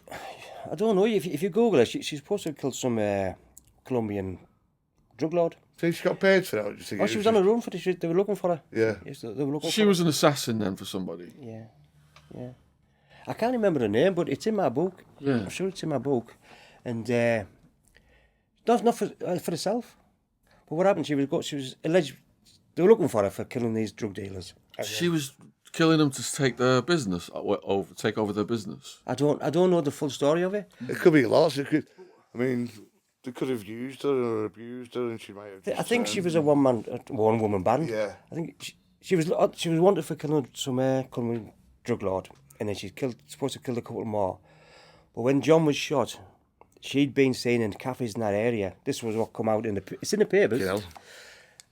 I don't know, if you Google her, she's supposed to have killed some Colombian drug lord. So she got paid for that? Or do you think Oh, it she was just- on the run for this. They were looking for her. Yeah. Yes, they were looking She for was an assassin then for somebody. her. Yeah. I can't remember the name, but it's in my book. Yeah. I'm sure it's in my book. And not for herself. But what happened, she was alleged, they were looking for her for killing these drug dealers. She was killing them to take their business take over their business. I don't know the full story of it. It could be lots. It could, I mean, they could have used her or abused her, and she might have. I think she was a one woman band. Yeah. I think she was wanted for killing some Colombian drug lord, and then she's supposed to kill a couple more. But when John was shot, she'd been seen in cafes in that area. This was what come out it's in the papers. You know.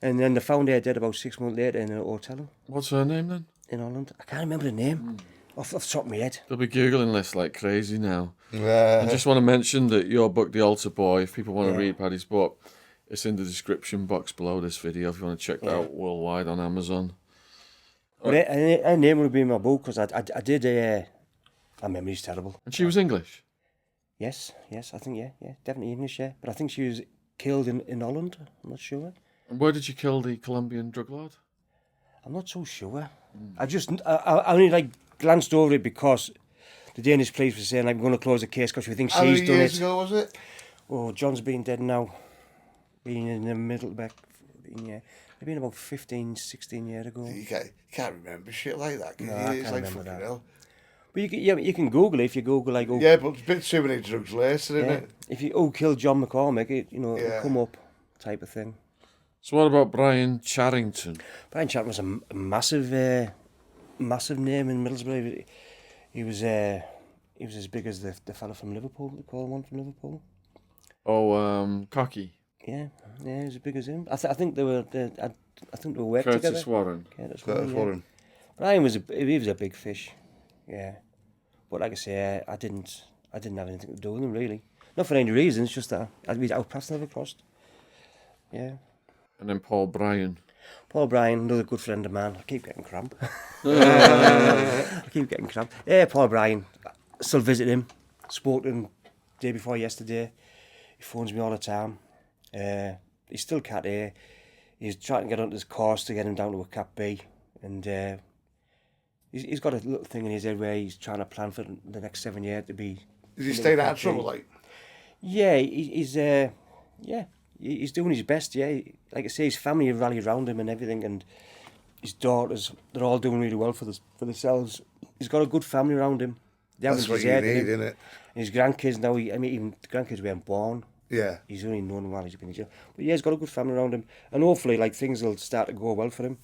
And then they found her dead about 6 months later in a hotel What's her name then? in Holland. I can't remember the name off the top of my head. They'll be Googling this like crazy now. I Yeah. just want to mention that your book, The Altar Boy, if people want to read Paddy's book, it's in the description box below this video if you want to check that out worldwide on Amazon. But her name would have been in my book because I did. My memory's terrible. And she was English. Yes, I think, yeah, definitely English, yeah. But I think she was killed in Holland. I'm not sure. And where did you kill the Colombian drug lord? I'm not so sure. I only like glanced over it because the Danish police were saying, like, we're going to close the case because we think How many she's done years it. ago was it? Oh, John's been dead now. Been in the middle back. Yeah, it's been about 15, 16 years ago. You can't remember shit like that. Can No, you? I It's can't like remember fucking that. hell. But you can Google it if you Google like Yeah, but it's a bit too many drugs later, isn't yeah. it? If you killed John McCormick, it'll Yeah. come up type of thing. So what about Brian Charrington? Brian Chapman was a massive name in Middlesbrough. He was as big as the fella from Liverpool. They call one from Liverpool. Oh, Cocky. Yeah, he was as big as him. I think they were. I think they were working Curtis together. Warren. Curtis Curtis Warren, Warren. Brian was a big fish. Yeah, but like I say, I didn't have anything to do with him really. Not for any reason. It's just that our paths never crossed. Yeah. And then Paul Bryan. Paul Bryan, another good friend of mine. I keep getting cramp. Yeah, Paul Bryan. Still visit him. Spoke to him day before yesterday. He phones me all the time. He's still Cat A. He's trying to get onto his course to get him down to a Cat B. And he's got a little thing in his head where he's trying to plan for the next 7 years to be... Is he staying out of trouble, like? Yeah, he's doing his best, yeah. Like I say, his family rally around him and everything, and his daughters, they're all doing really well for themselves. He's got a good family around him. They That's haven't what you deserted need, him. isn't it? And his grandkids now, even the grandkids weren't born. Yeah. He's only known them while he's been in jail. But yeah, he's got a good family around him. And hopefully, like, things will start to go well for him.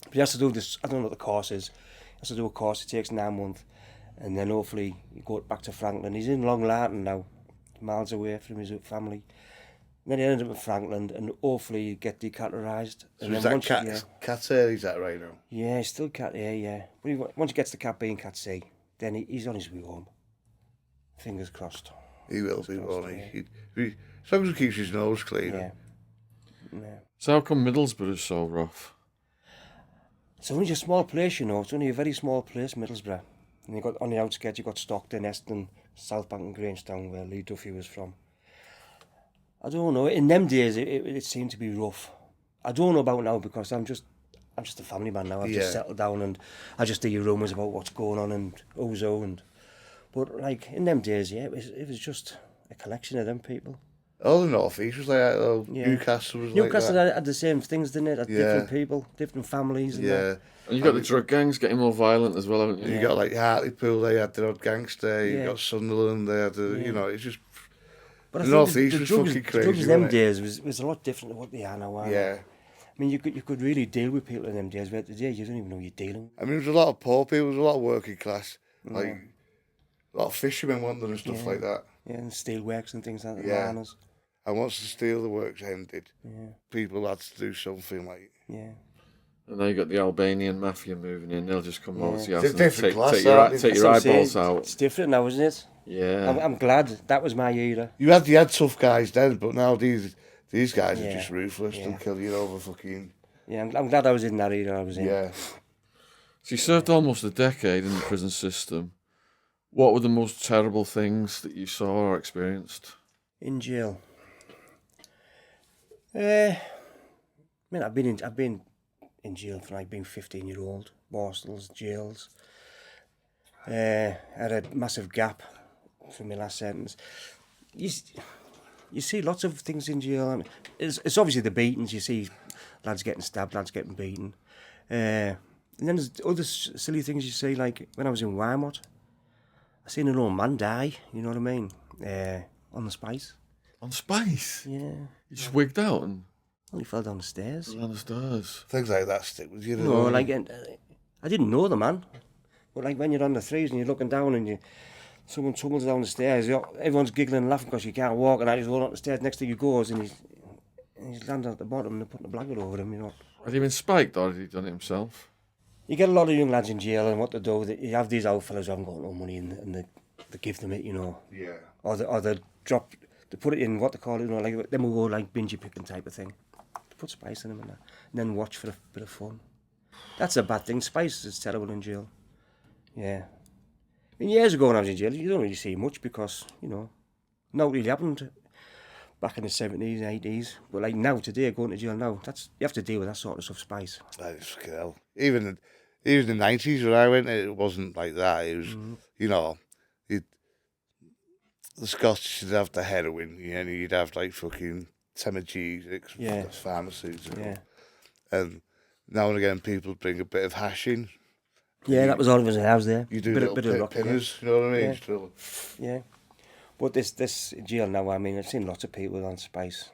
But he has to do this, I don't know what the course is. He has to do a course, it takes 9 months. And then hopefully he go back to Franklin. He's in Long Lartin now, miles away from his family. And then he ended up in Franklin, and hopefully he'll get decategorised. So And is then that once, Cat A, is that right now? yeah, he's still Cat A, yeah. But once he gets to Cat B and Cat C, then he's on his way home. Fingers crossed. He will be, won't he? As long as he keeps his nose clean. Yeah. So how come Middlesbrough is so rough? It's only a small place, you know. It's only a very small place, Middlesbrough. And you got on the outskirts, you got Stockton, Eston, Southbank, and Grangestown, where Lee Duffy was from. I don't know. In them days, it seemed to be rough. I don't know about now because I'm just a family man now. I've just settled down and I just hear rumours about what's going on and who's. But like in them days, yeah, it was just a collection of them people. All the North East was like that, though. Yeah. Newcastle was Newcastle like that. had the same things, didn't it? Had different people, different families. And Yeah. that. And you've got the drug gangs getting more violent as well, haven't you? You got like Hartlepool, they had their old gangster. You Yeah. got Sunderland, they had the, you know, it's just. But I The think North East was fucking the crazy, drugs in them wasn't it? days was a lot different to what they are now. Aren't they? Yeah. I mean, you could really deal with people in them days, where today you don't even know you're dealing. I mean, there was a lot of poor people, there was a lot of working class. Like, a lot of fishermen went there and stuff like that. Yeah, and steelworks and things like that, Yeah. miners. And once the steel the works ended, people had to do something like. Yeah. And now you got the Albanian mafia moving in. They'll just come over to your It's house a and different class, aren't they? take That's your what I'm saying. eyeballs out. It's different now, isn't it? Yeah. I'm glad that was my era. You had tough guys then, but now these guys are Yeah, just ruthless. They'll yeah. kill you over fucking... Yeah, I'm glad I was in that era I was in. Yeah. So you served almost a decade in the prison system. What were the most terrible things that you saw or experienced? In jail. I mean, I've been in jail for like being 15-year-old. Borstals, jails. I had a massive gap from my last sentence. You see lots of things in jail. I mean, it's obviously the beatings. You see lads getting stabbed, lads getting beaten. And then there's other silly things you see, like when I was in Wymot, I seen an old man die, you know what I mean, on the Spice. On Spice? Yeah. You just wigged out and Well, he fell down the stairs. down the stairs. Things like that stick with you. No, like, I didn't know the man. But like when you're on the threes and you're looking down and someone tumbles down the stairs, everyone's giggling and laughing because you can't walk, and I just roll up the stairs. Next thing he goes and he's landed at the bottom and they're putting a blanket over him, you know. Had he been spiked or had he done it himself? You get a lot of young lads in jail, and what they do, you have these old fellas who haven't got no money, and they give them it, you know. Yeah. Or they put it in what they call it, you know, like them will go like bingy picking type of thing. They put spice in them and that, and then watch for a bit of fun. That's a bad thing. Spice is terrible in jail. Yeah. I mean, years ago when I was in jail, you don't really see much because, you know, not really happened back in the 70s, 80s. But like now, today, going to jail now, you have to deal with that sort of stuff, spice. That is fucking hell. Even the 90s when I went, it wasn't like that. It was, you know, the Scottish would have the heroin, and you'd have like fucking Temagesics, Yeah. pharmaceuticals. Yeah. And now and again, people bring a bit of hash in. Yeah, that was all of us in the house there. You do bit of rock, pinners, you know what I mean? Yeah. Still. Yeah. But this jail now, I mean, I've seen lots of people on spice.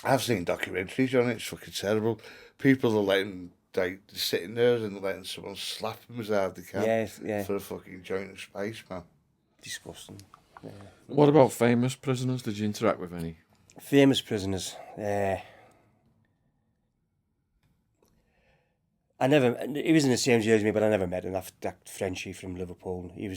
I've seen documentaries on it. It's fucking terrible. People are letting, like, sitting there and letting someone slap them as hard as they can. Yeah. For a fucking joint of spice, man. Disgusting. Yeah. What about famous prisoners? Did you interact with any? Famous prisoners. He was in the same jail as me, but I never met him. That Frenchie from Liverpool. He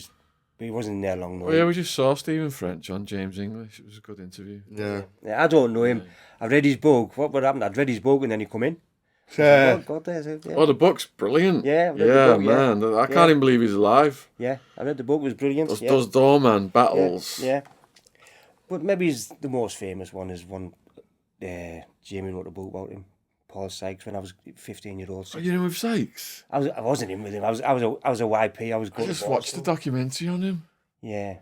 wasn't in there long. No. Oh yeah, we just saw Stephen French on James English. It was a good interview. Yeah. I don't know him. I read his book. What happened? I'd read his book and then he come in. Yeah. Oh, God, there's it. Yeah. Oh, the book's brilliant. Yeah, I've read yeah, the book, yeah. man. I can't even believe he's alive. Yeah, I read the book. It was brilliant. Those doorman battles. Yeah. But maybe he's the most famous one is one. Jamie wrote a book about him. Paul Sykes when I was 15-year-old. Are you in with Sykes? I wasn't in with him. I was a YP. I was going. I just watched the documentary on him. Yeah. Do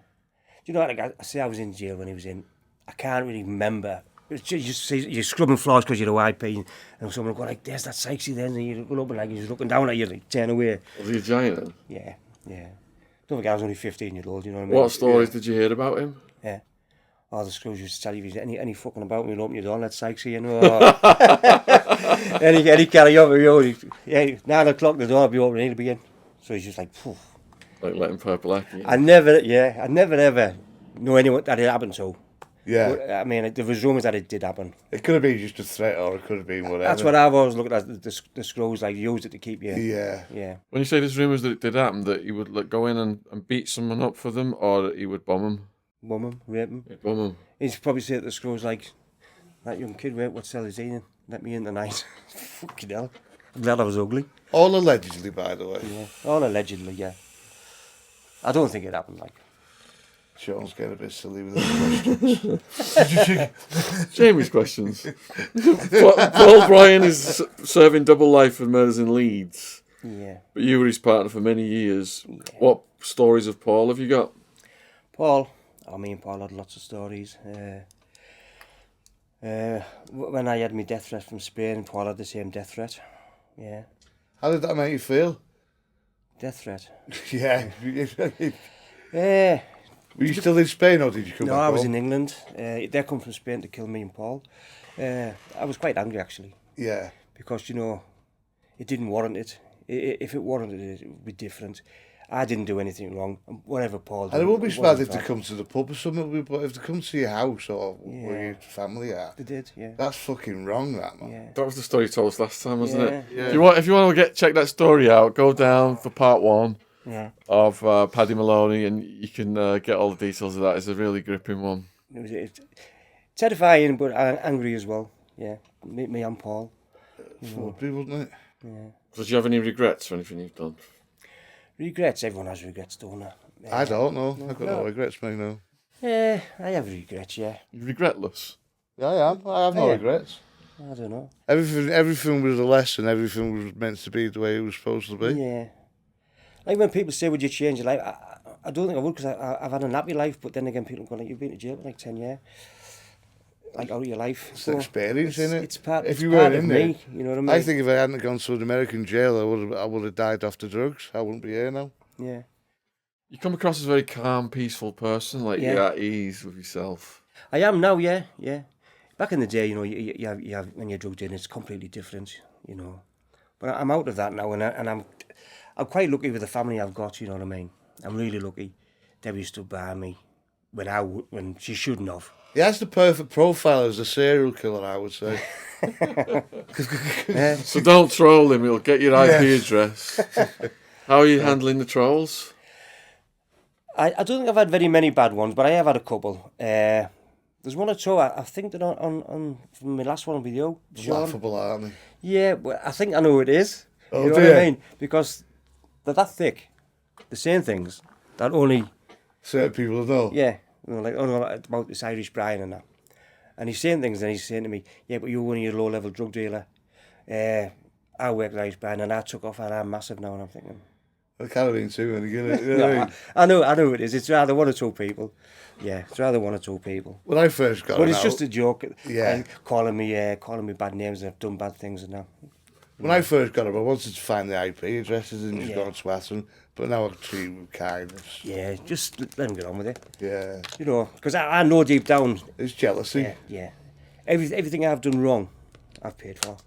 you know what? Like, I say I was in jail when he was in. I can't really remember. It's just you're scrubbing floors because you're a YP, and someone will go like, "There's that Sykesy there," and you go up and like he's looking down at you, like turn away. Was he a giant then? Yeah. Don't think I was only 15-year-old. You know what I mean? What stories did you hear about him? Yeah. Oh, the screws used to tell you if he's any fucking about me, open your door and let Sykesy, you know. any carry over, you know. Yeah, 9 o'clock the door will be open, he'll be in. So he's just like, phew. Like letting purple act. I never ever know anyone that it happened to. Yeah. But, I mean, there was rumours that it did happen. It could have been just a threat or it could have been whatever. That's what I've always looked at, the screws, like, used it to keep you. Yeah. Yeah. When you say there's rumours that it did happen, that he would like, go in and beat someone up for them, or that he would bomb them? Bomb him, rape him. He'd bomb them. He'd probably say to the screws, like, that young kid, wait, what cell is he in? Let me in tonight. Fucking hell. I'm glad I was ugly. All allegedly, by the way. Yeah. All allegedly, yeah. I don't think it happened, like. Shaun's getting a bit silly with his questions. Jamie's questions. Paul Bryan is serving double life for murders in Leeds. Yeah. But you were his partner for many years. Yeah. What stories of Paul have you got? Paul, me and Paul had lots of stories. When I had my death threat from Spain, Paul had the same death threat. Yeah. How did that make you feel? Death threat? Yeah. Were you still in Spain or did you come back home? No, I was in England. They come from Spain to kill me and Paul. I was quite angry, actually. Yeah. Because, you know, it didn't warrant it. If it warranted it, it would be different. I didn't do anything wrong. Whatever Paul did. And it would be smart if they come to the pub or something, but if they come to your house or where your family are. They did, yeah. That's fucking wrong, that, man. Yeah. That was the story you told us last time, wasn't it? Yeah. If you want to check that story out, go down for part 1. of Paddy Moloney, and you can get all the details of that. It's a really gripping one. It's terrifying, but angry as well. Yeah, me and Paul. Would be, wouldn't it? Yeah. So do you have any regrets for anything you've done? Regrets? Everyone has regrets, don't they? I don't know. I've got no regrets, mate, no. Yeah, I have regrets, yeah. You're regretless? Yeah, I am. I have no Yeah. regrets. I don't know. Everything was a lesson. Everything was meant to be the way it was supposed to be. Yeah. Like when people say, would you change your life? I don't think I would, because I've had a nappy life, but then again, people go like, you've been to jail for like 10 years. Like, out of your life. It's an experience, isn't it? It's part, If it's you part weren't of in me, there, you know what I mean? I think if I hadn't gone to an American jail, I would have died off the drugs. I wouldn't be here now. Yeah. You come across as a very calm, peaceful person, like Yeah. you're at ease with yourself. I am now, yeah. Back in the day, you know, you have when you're drugged in, it's completely different, you know. But I'm out of that now, and I'm quite lucky with the family I've got, you know what I mean? I'm really lucky. Debbie stood by me when she shouldn't have. He has the perfect profile as a serial killer, I would say. So don't troll him, he'll get your IP address. How are you handling the trolls? I don't think I've had very many bad ones, but I have had a couple. There's one or two, I think that on from my last one with you, Shaun. Laughable, aren't they? Yeah, but I think I know who it is. Oh, you know do what you? I mean? Because they're that thick. They're saying things that only, Certain people know. yeah, you know, like, oh no, about this Irish Brian and that. And he's saying things, and he's saying to me, yeah, but you're only a low-level drug dealer. I work with Irish Brian, and I took off, and I'm massive now, and I'm thinking... I can't have been too many, can it? You know what I No, mean? I know who it is. It's rather one or two people. Yeah, it's rather one or two people. When I first got But it it's out, just a joke. Yeah. Calling me bad names, and I've done bad things, and now. when I first got it, I wanted to find the IP addresses and just Yeah. go and swat them. But now I treat them with kindness. Yeah, just let them get on with it. Yeah. You know, because I know deep down, It's jealousy. yeah. Everything I've done wrong, I've paid for.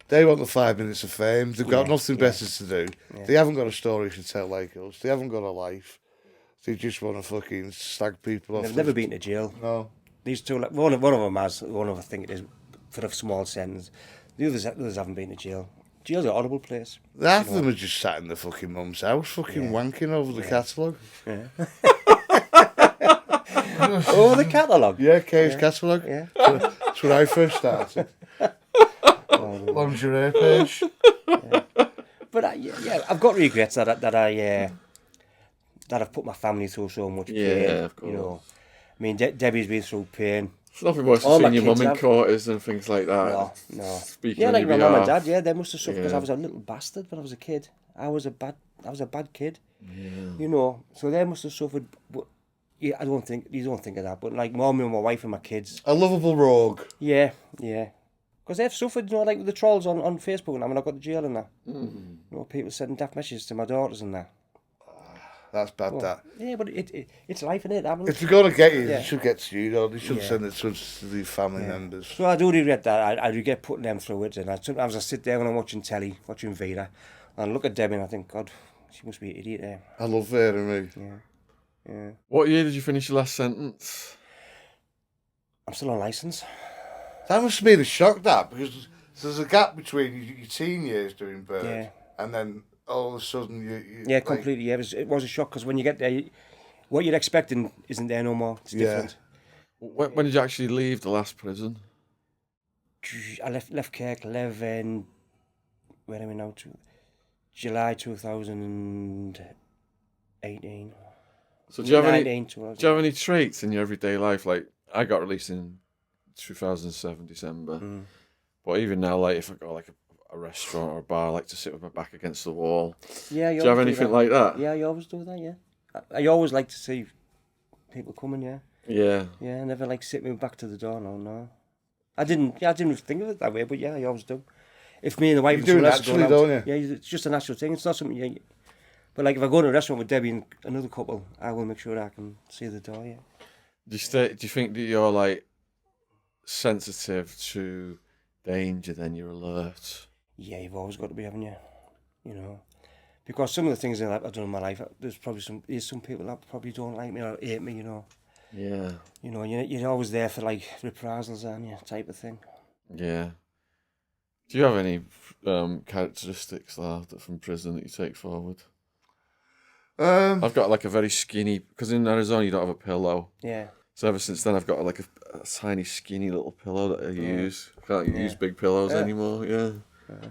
They want the 5 minutes of fame. They've got Yeah, nothing yeah. better to do. They haven't got a story to tell like us. They haven't got a life. They just want to fucking slag people off. They've never been to jail. No. These two, like, one of them has, one of them I think it is, for a small sentence. The others haven't been to jail. Jail's a horrible place. Half of them are just sat in the fucking mum's house, fucking wanking over the catalogue. Oh, the catalogue. Yeah, Kay's catalogue. Yeah. That's where I first started. Lingerie page. But I've got regrets that I've put my family through so much pain. Yeah, of course. You know, I mean, Debbie's been through pain. It's nothing worse All than my seeing your kids mum in have- quarters and things like that. No. Speaking Yeah, on like your my mum and behalf. dad. Yeah, they must have suffered because Yeah. I was a little bastard when I was a kid. I was a bad kid. You know, so they must have suffered. But yeah, you don't think of that. But like mum and my wife and my kids. A lovable rogue. Yeah. Because they've suffered, you know, like with the trolls on Facebook and that when I got to jail and that. You know, people sending daft messages to my daughters and that. That's bad, that. Yeah, but it's life, innit? If they're going to get you, Yeah. they should get to you, though. They shouldn't Yeah. send it to the family members. So I do regret that. I regret putting them through it. And sometimes I sit there when I'm watching telly, watching Vita, and look at Debbie and I think, God, she must be an idiot there. I love her and me. Yeah. What year did you finish your last sentence? I'm still on licence. That must have been a shock, that, because there's a gap between your teen years doing bird Yeah. and then all of a sudden you Yeah, like, completely. Yeah, it was a shock because when you get there, what you're expecting isn't there no more. It's Yeah. different. When did you actually leave the last prison? I left Kirk 11. Where are we now? July 2018. So do you have any 19, do you have any traits in your everyday life? Like I got released in 2007 December, but even now, like if I go like a restaurant or a bar, I like to sit with my back against the wall. Yeah, Do you have anything like that? Yeah, you always do that. Yeah, I always like to see people coming. Yeah, Yeah. I never like sit with my back to the door. No. I didn't think of it that way, but yeah, I always do. If me and the wife You do and someone else are naturally, going out, don't you? Yeah, it's just a natural thing. It's not something you. But like if I go to a restaurant with Debbie and another couple, I will make sure I can see the door. Yeah. Do you think that you're like sensitive to danger? Then you're alert. Yeah, you've always got to be, haven't you? You know, because some of the things that I've done in my life, there's some people that probably don't like me or hate me. You know. Yeah. You know, you're always there for like reprisals, aren't you? Type of thing. Yeah. Do you have any characteristics that from prison that you take forward? I've got like a very skinny, because in Arizona you don't have a pillow. Yeah. So ever since then I've got like a tiny skinny little pillow that I use. I can't use big pillows anymore, yeah.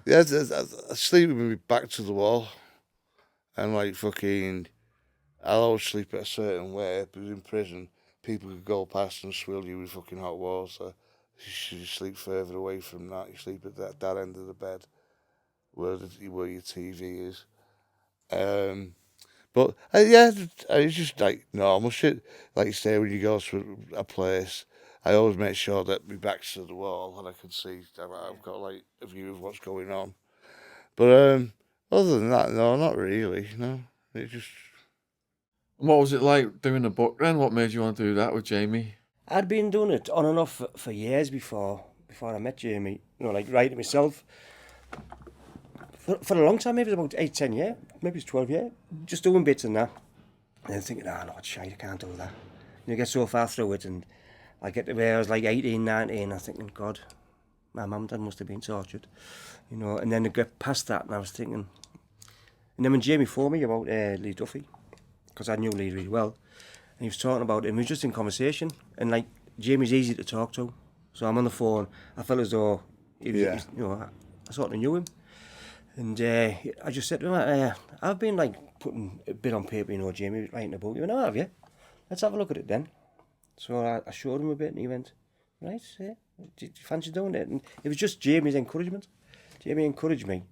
Yeah, I sleep with my back to the wall. And like fucking, I'll always sleep at a certain way, but in prison, people could go past and swill you with fucking hot water. You sleep further away from that. You sleep at that end of the bed where your TV is. But yeah, it's just like normal shit. Like you say, when you go to a place, I always make sure that my back's to the wall and I can see. I've got like a view of what's going on. But other than that, no, not really. No, it just. What was it like doing the book then? What made you want to do that with Jamie? I'd been doing it on and off for years before I met Jamie. You know, like writing myself. For a long time, maybe it was about 8, 10 years, maybe it's 12 years, just doing bits and that. And then thinking, no, it's shite, I can't do that. And you get so far through it, and I get to where I was like 18, 19, I'm thinking, God, my mum and dad must have been tortured. You know, and then to get past that, and I was thinking, and then when Jamie phoned me about Lee Duffy, because I knew Lee really well, and he was talking about it, and we were just in conversation, and like, Jamie's easy to talk to, so I'm on the phone, I felt as though, he was, you know, I sort of knew him. And I just said to him, I've been like putting a bit on paper, you know, Jamie, writing a book. He went, oh, have you? Let's have a look at it then. So I showed him a bit and he went, right, do you fancy doing it? And it was just Jamie's encouragement. Jamie encouraged me.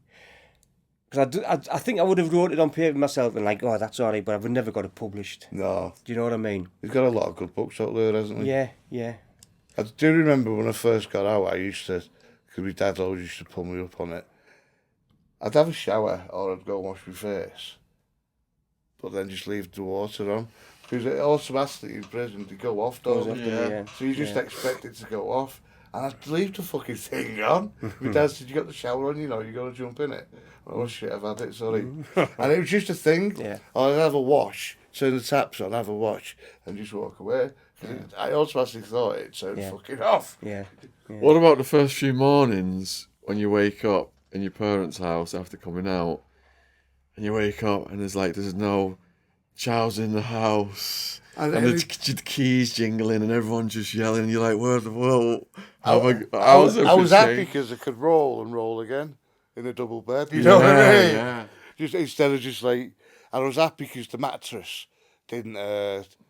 Because I think I would have wrote it on paper myself and like, oh, that's all right, but I would never got it published. No. Do you know what I mean? He's got a lot of good books out there, hasn't he? Yeah. I do remember when I first got out, I used to, because my dad always used to pull me up on it. I'd have a shower or I'd go and wash my face, but then just leave the water on. Because it automatically in prison, they go off, don't they? Yeah. So you just expect it to go off. And I'd leave the fucking thing on. My dad said, you got the shower on, you know, you're going to jump in it. Oh shit, I've had it, sorry. And it was just a thing. Yeah. Or I'd have a wash, turn the taps on, have a wash, and just walk away. I automatically thought it turned fucking off. Yeah. What about the first few mornings when you wake up in your parents' house after coming out, and you wake up and there's no child's in the house, and the keys jingling and everyone's just yelling, and you're like, where the world? I was happy because I could roll and roll again in a double bed. You know what I mean? Yeah. Just instead of just like, I was happy because the mattress didn't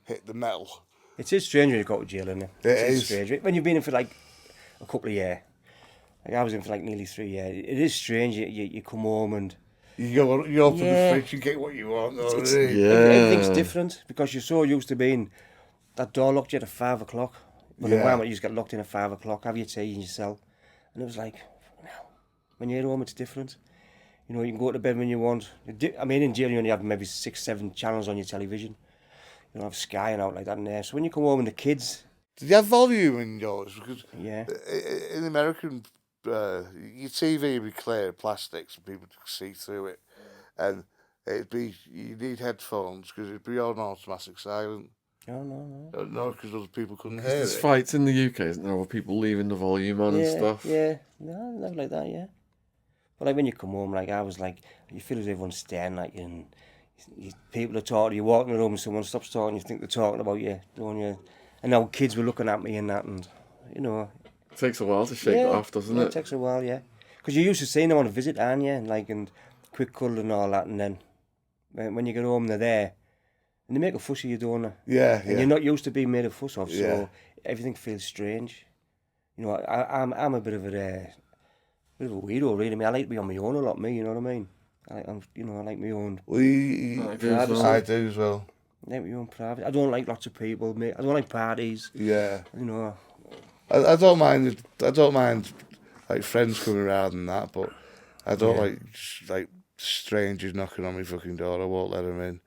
hit the metal. It is strange when you go to jail, isn't it? It is strange. When you've been in for like a couple of years. Like I was in for like nearly 3 years. It is strange. You come home and you open the fridge, you get what you want. Everything's different because you're so used to being that door locked you at 5 o'clock. But in Wales, you just get locked in at 5 o'clock, have your tea in your cell, and it was like, when you're at home, it's different. You know, you can go to bed when you want. I mean, in jail, you only have maybe 6, 7 channels on your television. You don't have Sky and out like that in there. So when you come home and the kids, did you have volume in yours? Because in American. Your TV would be clear plastic so people could see through it, and you need headphones because it'd be on automatic silent. Oh no. No, because other people couldn't hear There's it. fights in the UK, isn't there, with people leaving the volume on and stuff? Yeah, no, never like that, yeah. But like when you come home, like I was like, you feel as if everyone's staring at you and people are talking, you walk in the room and someone stops talking, you think they're talking about you, don't you? And now kids were looking at me and that, and you know. It takes a while to shake it off, doesn't it? It takes a while, yeah. Because you're used to seeing them on a visit, aren't you? And quick cuddle and all that, and then when you get home, they're there, and they make a fuss of you, don't they? Yeah, and you're not used to being made a fuss of, so everything feels strange. You know, I'm a bit of a weirdo, really. I mean, I like to be on my own a lot, you know what I mean? I like my own. I do as well. I like my own private. I don't like lots of people, mate. I don't like parties. Yeah. You know. I don't mind. Like friends coming around and that, but I don't like strangers knocking on my fucking door. I won't let them in.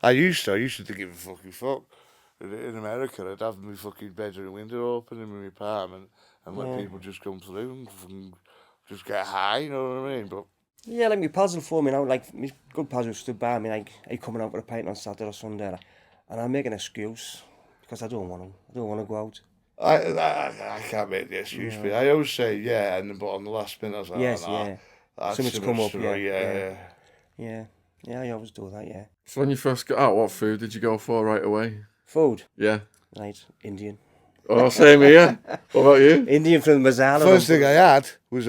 I used to give a fucking fuck. In America, I'd have my fucking bedroom window open in my apartment and let people just come through and just get high. You know what I mean? But yeah, like my pals will phone me now. Like my good pals will stood by me. Like, are you coming out for a pint on Saturday or Sunday? And I make an excuse because I don't want to. I don't want to go out. I can't make the excuse, but I always say but on the last minute I was like, something's come up, yeah. Yeah, I always do that, yeah. So when you first got out, what food did you go for right away? Food. Yeah. Right, Indian. Oh, same here. What about you? Indian from the Mazala. First thing I had was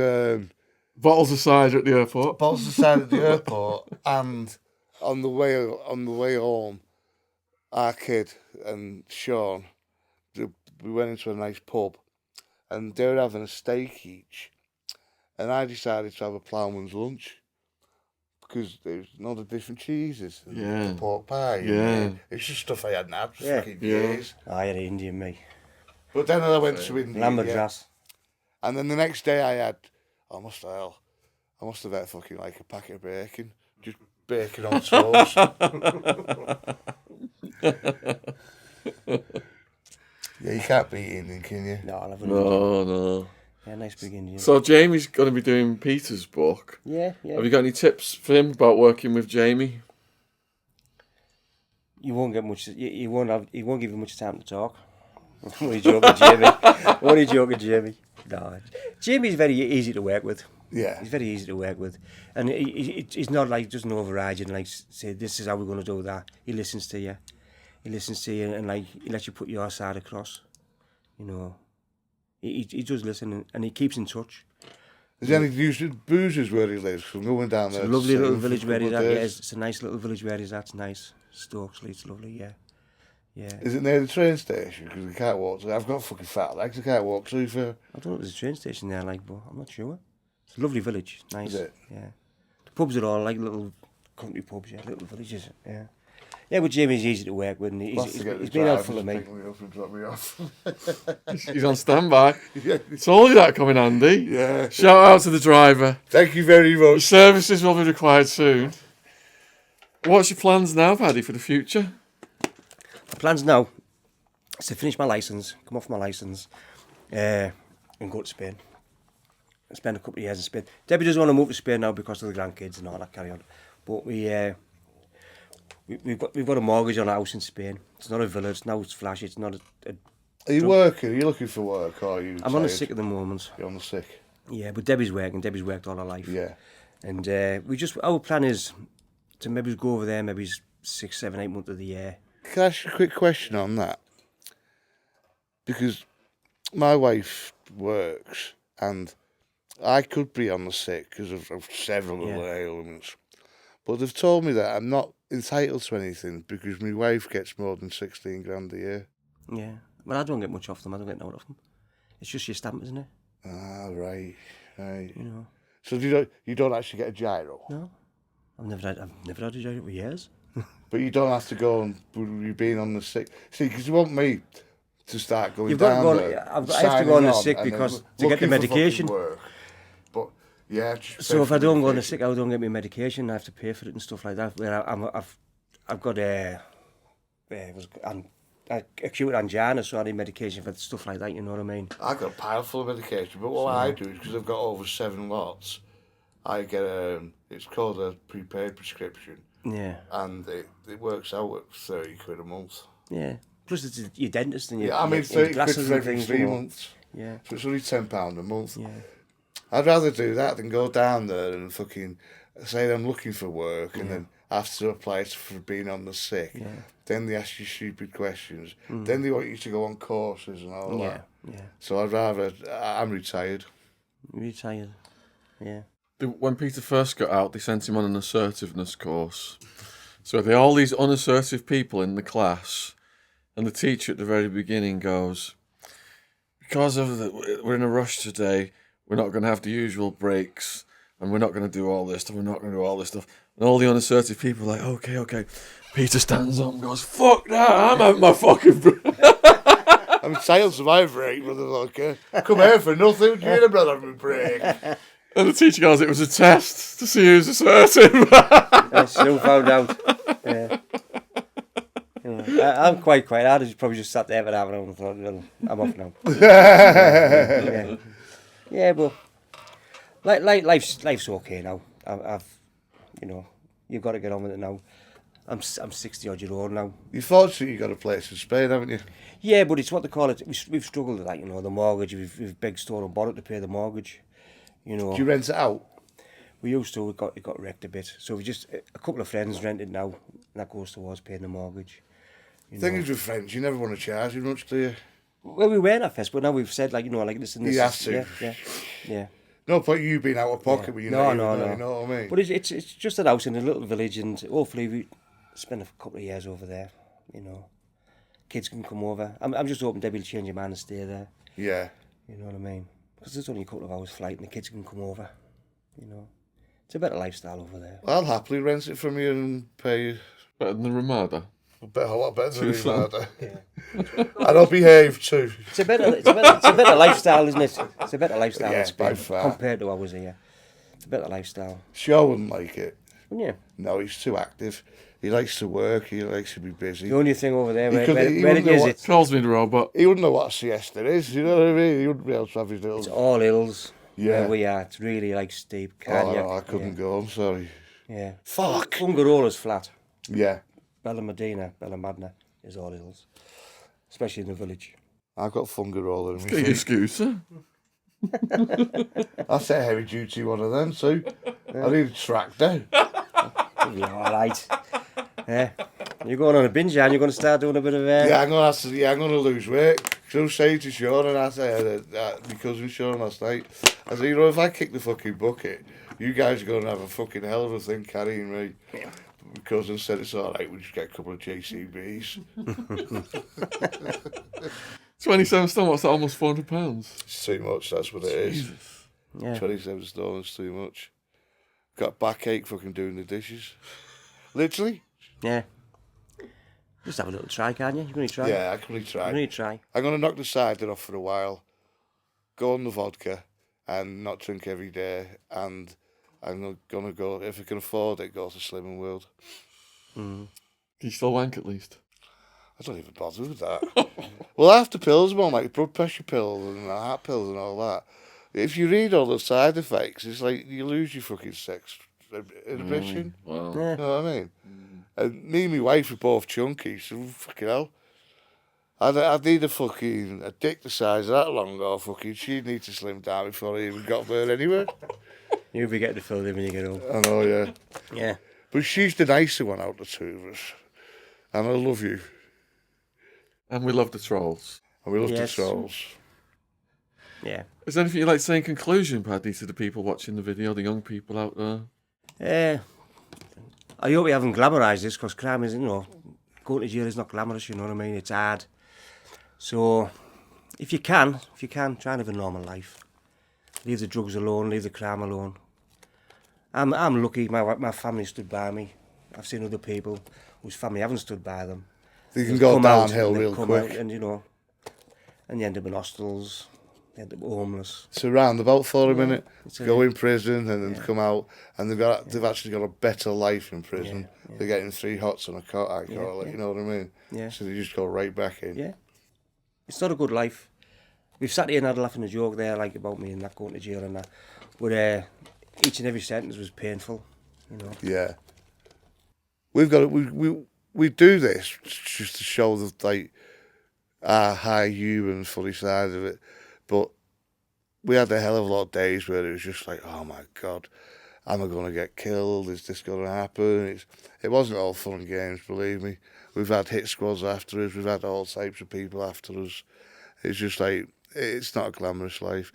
Bottles of cider at the airport. bottles of cider at the airport, and on the way home, our kid and Shaun, we went into a nice pub, and they were having a steak each, and I decided to have a ploughman's lunch because there's all the different cheeses, and Yeah. the pork pie. Yeah. It's just stuff I hadn't had for Yeah. fucking Yeah. years. I had Indian, me. But then I went to India, Lamb Madras. and then the next day I had, I must have had fucking like a packet of bacon, just bacon on toast. Yeah, you can't beat Indian, can you? No, I'll have an Indian. No. Yeah, nice big Indian. So Jamie's going to be doing Peter's book. Yeah. Have you got any tips for him about working with Jamie? You won't get much. He won't give you much time to talk. Only joking, Jamie. Only joking, Jamie. No, Jamie's very easy to work with. Yeah. He's very easy to work with, and he's not like doesn't override you and like say this is how we're going to do that. He listens to you. And like he lets you put your side across. You know, he does listen and he keeps in touch. Is there any use of boozers where he lives? From going down It's there. a lovely to little see him for village a where he's couple at. of Yeah, days? it's a nice little village where he's at. It's nice. Stokesley, it's lovely. Yeah. Is it near the train station? Because we can't walk through. I've got fucking fat legs. I can't walk through for. I don't know if there's a train station there, like, but I'm not sure. It's a lovely village. Nice. Is it? Yeah. The pubs are all like little country pubs, yeah, little villages. Yeah. Yeah, but Jamie's easy to work with, and he's been helpful to me. Pick me up and drop me off. He's on standby. Yeah. Told you that coming handy. Yeah. Shout out to the driver. Thank you very Your much. services will be required soon. What's your plans now, Paddy, for the future? My plans now is to finish my licence, come off my licence, and go to Spain. Spend a couple of years in Spain. Debbie doesn't want to move to Spain now because of the grandkids and all that carry on. But we've got a mortgage on a house in Spain. It's not a village now. It's flashy. It's not a Are you working? Are you looking for work? Or are you? I'm on the tired? sick at the moment. You're on the sick. Yeah, but Debbie's working. Debbie's worked all her life. Yeah. And our plan is to maybe go over there maybe 6, 7, 8 months of the year. Can I ask you a quick question on that? Because my wife works and I could be on the sick because of several other ailments. But they've told me that I'm not entitled to anything because my wife gets more than 16 grand a year. Yeah. Well, I don't get much off them. I don't get no off them. It's just your stamp, isn't it? Ah, right. You know. So you don't actually get a gyro? No. I've never had a job for years. But you don't have to go and you've been on the sick. See, because you want me to start going You've got to down go on- there. I have to go on the signing sick and then because to get the looking for medication. fucking work. But yeah. just So pay if for I don't go on the medication. sick, I don't get my medication. I have to pay for it and stuff like that. Where I've got acute angina, so I need medication for stuff like that. You know what I mean? I've got a pile full of medication, but what I do is because I've got over 7 lots, I get it's called a prepaid prescription, Yeah. and it works out at 30 quid a month. Yeah. Plus it's your dentist and your, Yeah, I mean your 30 quid glasses for and every things. 3 you know. months. Yeah. So it's only £10 a month. Yeah. I'd rather do that than go down there and fucking say I'm looking for work and then have to apply for being on the sick. Yeah. Then they ask you stupid questions. Then they want you to go on courses and all Yeah. that. Yeah. So I'm retired. Retired. Yeah. When Peter first got out, they sent him on an assertiveness course. So there are all these unassertive people in the class, and the teacher at the very beginning goes, because we're in a rush today, we're not going to have the usual breaks, and we're not going to do all this stuff, we're not going to do all this stuff. And all the unassertive people are like, okay. Peter stands up and goes, fuck that, I'm having my fucking break. I'm entitled to my break, motherfucker. Come here for nothing, you ain't about having a break. And the teacher goes, it was a test to see who's assertive. I still found out. Yeah. You know, I'm quite quiet. I'd have probably just sat there for an hour and thought, well, I'm off now. Yeah, but life's okay now. I've you've got to get on with it now. I'm 60 odd year old now. You're fortunate you got a place in Spain, haven't you? Yeah, but it's what they call it. We've struggled with that, the mortgage. We've begged store and borrowed to pay the mortgage. Do you rent it out? We used to. It got wrecked a bit. So we just a couple of friends rented now, and that goes towards paying the mortgage. Thing is with friends, you never want to charge as much, do you? Well, we weren't at first, but now we've said like this and this. You have to. Yeah. No point you being out of pocket when you No. you know what I mean? But it's just a house in a little village, and hopefully we spend a couple of years over there. Kids can come over. I'm just hoping Debbie will change her mind and stay there. Yeah. You know what I mean? Because it's only a couple of hours flight, and the kids can come over. It's a better lifestyle over there. I'll happily rent it from you and pay you. Better than the Ramada. A lot better than you, Martha. And I'll behave too. It's a better lifestyle, isn't it? It's a better lifestyle Yeah, in Spain by far. compared to ours here. It's a better lifestyle. Shaun wouldn't like it. Yeah. No, he's too active. He likes to work. He likes to be busy. The only thing over there, He where wouldn't know is what- it? Calls me the robot. He wouldn't know what a siesta is. You know what I mean? He wouldn't be able to have his little. It's all hills. Yeah. Where we are, it's really like steep. I couldn't go. I'm sorry. Yeah. Fuck. Fungarola's flat. Yeah. Bella Madna is all hills, especially in the village. I've got fungarola in Get my your feet. scooter. That's a heavy duty one of them too. I need a tractor. You'll be all right. Yeah. You're going on a binge, and you're going to start doing a bit of. Yeah, I'm gonna lose weight. So say to Shaun, and I said my cousin Shaun last night, I said, if I kick the fucking bucket, you guys are gonna have a fucking hell of a thing carrying me. Yeah. My cousin said it's all right. We just get a couple of JCBs. 27 stone, what's that, almost £400? It's too much. That's what it is. Jesus. Yeah. 27 stone is too much. Got backache fucking doing the dishes. Literally. Yeah. Just have a little try, can't you? You're going to try. Yeah, I can really try. You're going to try. I'm going to knock the cider off for a while, go on the vodka, and not drink every day. And I'm going to go, if I can afford it, go to Slimming World. Can you still wank at least? I don't even bother with that. Well, after pills, man, like blood pressure pills and heart pills and all that, if you read all the side effects, it's like you lose your fucking sex inhibition. Wow. Yeah. You know what I mean? And me and my wife are both chunky, so fucking hell. I'd need a dick the size of that long, or fucking she'd need to slim down before I even got there anyway. You'll be getting to fill in when you get home. I know, yeah. Yeah. But she's the nicer one out of the two of us. And I love you. And we love the trolls. And we love the Yes. trolls. Yeah. Is there anything you'd like to say in conclusion, Paddy, to the people watching the video, the young people out there? I hope we haven't glamorised this, because crime is, going to jail is not glamorous, you know what I mean? It's hard. So, if you can, try and live a normal life. Leave the drugs alone, leave the crime alone. I'm lucky, my family stood by me. I've seen other people whose family haven't stood by them. You can go Come out downhill and they real come quick. out and you end up in hostels, you end up homeless. It's a roundabout for a minute. it's a- Go in prison and then come out, and they've actually got a better life in prison. Yeah. They're getting 3 hots on a cot, I call it. yeah. You know what I mean? Yeah. So they just go right back in. Yeah. It's not a good life. We've sat here and had a laugh and a joke there, like about me and that going to jail and that. But each and every sentence was painful, Yeah. We've got we do this just to show the our high human funny side of it, but we had a hell of a lot of days where it was just like, oh my God, am I going to get killed? Is this going to happen? It wasn't all fun and games, believe me. We've had hit squads after us. We've had all types of people after us. It's just like, it's not a glamorous life.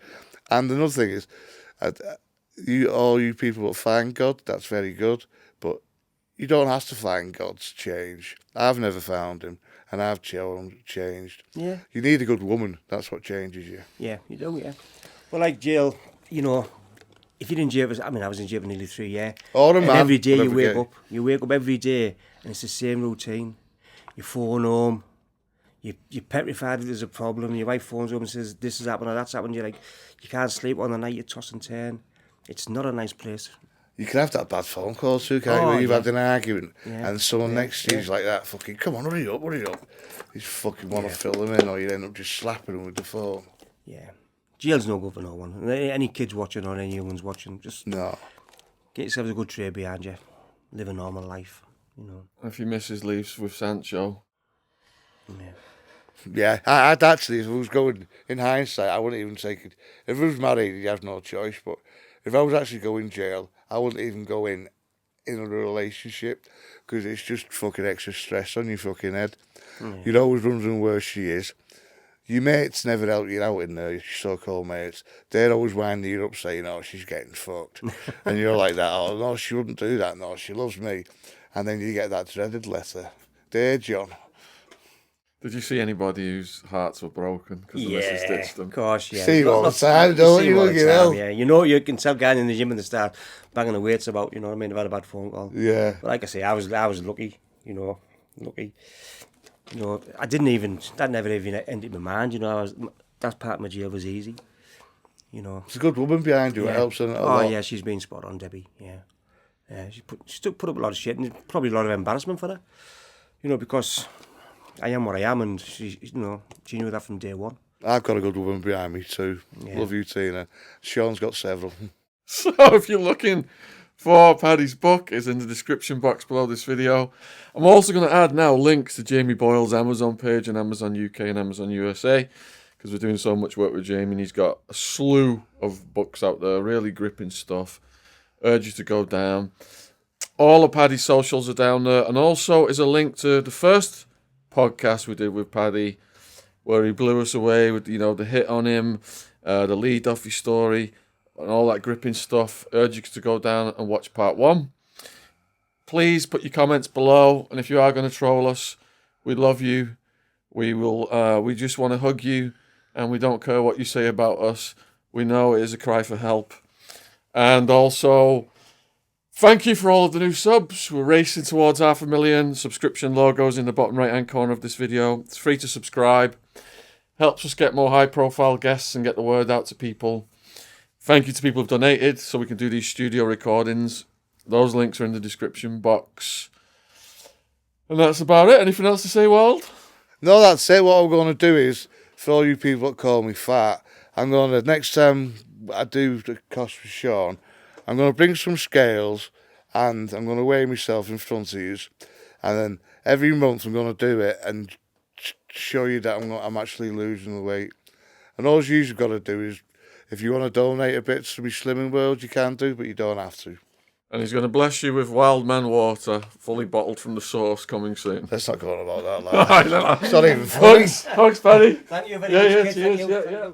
And another thing is, all you people that find God, that's very good, but you don't have to find God to change. I've never found him, and I've changed. Yeah. You need a good woman. That's what changes you. Yeah, you do, yeah. Well, like jail, if you're in jail, I was in jail for nearly 3 years. Or a And man, every day you whatever you wake up every day, and it's the same routine. You phone home, you're petrified if there's a problem. Your wife phones home and says, this has happened or that's happened. You're like, you can't sleep on the night, you toss and turn. It's not a nice place. You can have that bad phone call too, can't you? Oh, Where you've yeah. yeah. had an argument, Yeah. and someone next to you is like that, fucking, come on, hurry up. You just fucking want to fill them in, or you end up just slapping them with the phone. Yeah. Jail's no good for no one. Any kids watching or any young ones watching, just No. get yourselves a good trade behind you. Live a normal life, If your missus leaves with Sancho, Yeah. Yeah, I'd actually, if I was going, in hindsight, I wouldn't even take it. If I was married, you have no choice, but if I was actually going to jail, I wouldn't even go in a relationship because it's just fucking extra stress on your fucking head. You're always wondering where she is. Your mates never help you out in there, your so-called mates. They're always winding you up saying, oh, she's getting fucked. And you're like that, oh, no, she wouldn't do that, no, she loves me. And then you get that dreaded letter. Dear John. Did you see anybody whose hearts were broken because the missus ditched them? Of course, yeah. See all the time, don't you? Look at hell. Yeah, you know, you can tell guys in the gym and they start banging the weights about. You know what I mean? I've had a bad phone call. Yeah. But like I say, I was lucky. You know, lucky. You know, that never even entered my mind. You know, that part of my jail was easy. You know. It's a good woman behind you. It helps. And yeah, she's been spot on, Debbie. Yeah, she put up a lot of shit and probably a lot of embarrassment for her. You know, because I am what I am, and she knew that from day one. I've got a good woman behind me too. Yeah. Love you, Tina. Shaun's got several. So if you're looking for Paddy's book, it's in the description box below this video. I'm also going to add now links to Jamie Boyle's Amazon page and Amazon UK and Amazon USA, because we're doing so much work with Jamie, and he's got a slew of books out there, really gripping stuff. Urge you to go down. All of Paddy's socials are down there, and also is a link to the first podcast we did with Paddy, where he blew us away with, you know, the hit on him, the Lee Duffy story, and all that gripping stuff. Urge you to go down and watch part 1. Please put your comments below, and if you are going to troll us, we love you. We will. We just want to hug you, and we don't care what you say about us. We know it is a cry for help. And also, thank you for all of the new subs. We're racing towards 500,000. Subscription logos in the bottom right-hand corner of this video. It's free to subscribe. Helps us get more high-profile guests and get the word out to people. Thank you to people who've donated so we can do these studio recordings. Those links are in the description box. And that's about it. Anything else to say, Wald? No, that's it. What I'm going to do is, for all you people that call me fat, I'm going to, next time I do the cost for Shaun, I'm going to bring some scales and I'm going to weigh myself in front of you. And then every month I'm going to do it and show you that I'm actually losing the weight. And all you've got to do is, if you want to donate a bit to my slimming world, you can do, but you don't have to. And he's going to bless you with Wild Man water, fully bottled from the source, coming soon. Let's not go on about that, lad. It's not even funny. Thanks, Paddy. Thank you very much. Cheers. Yeah.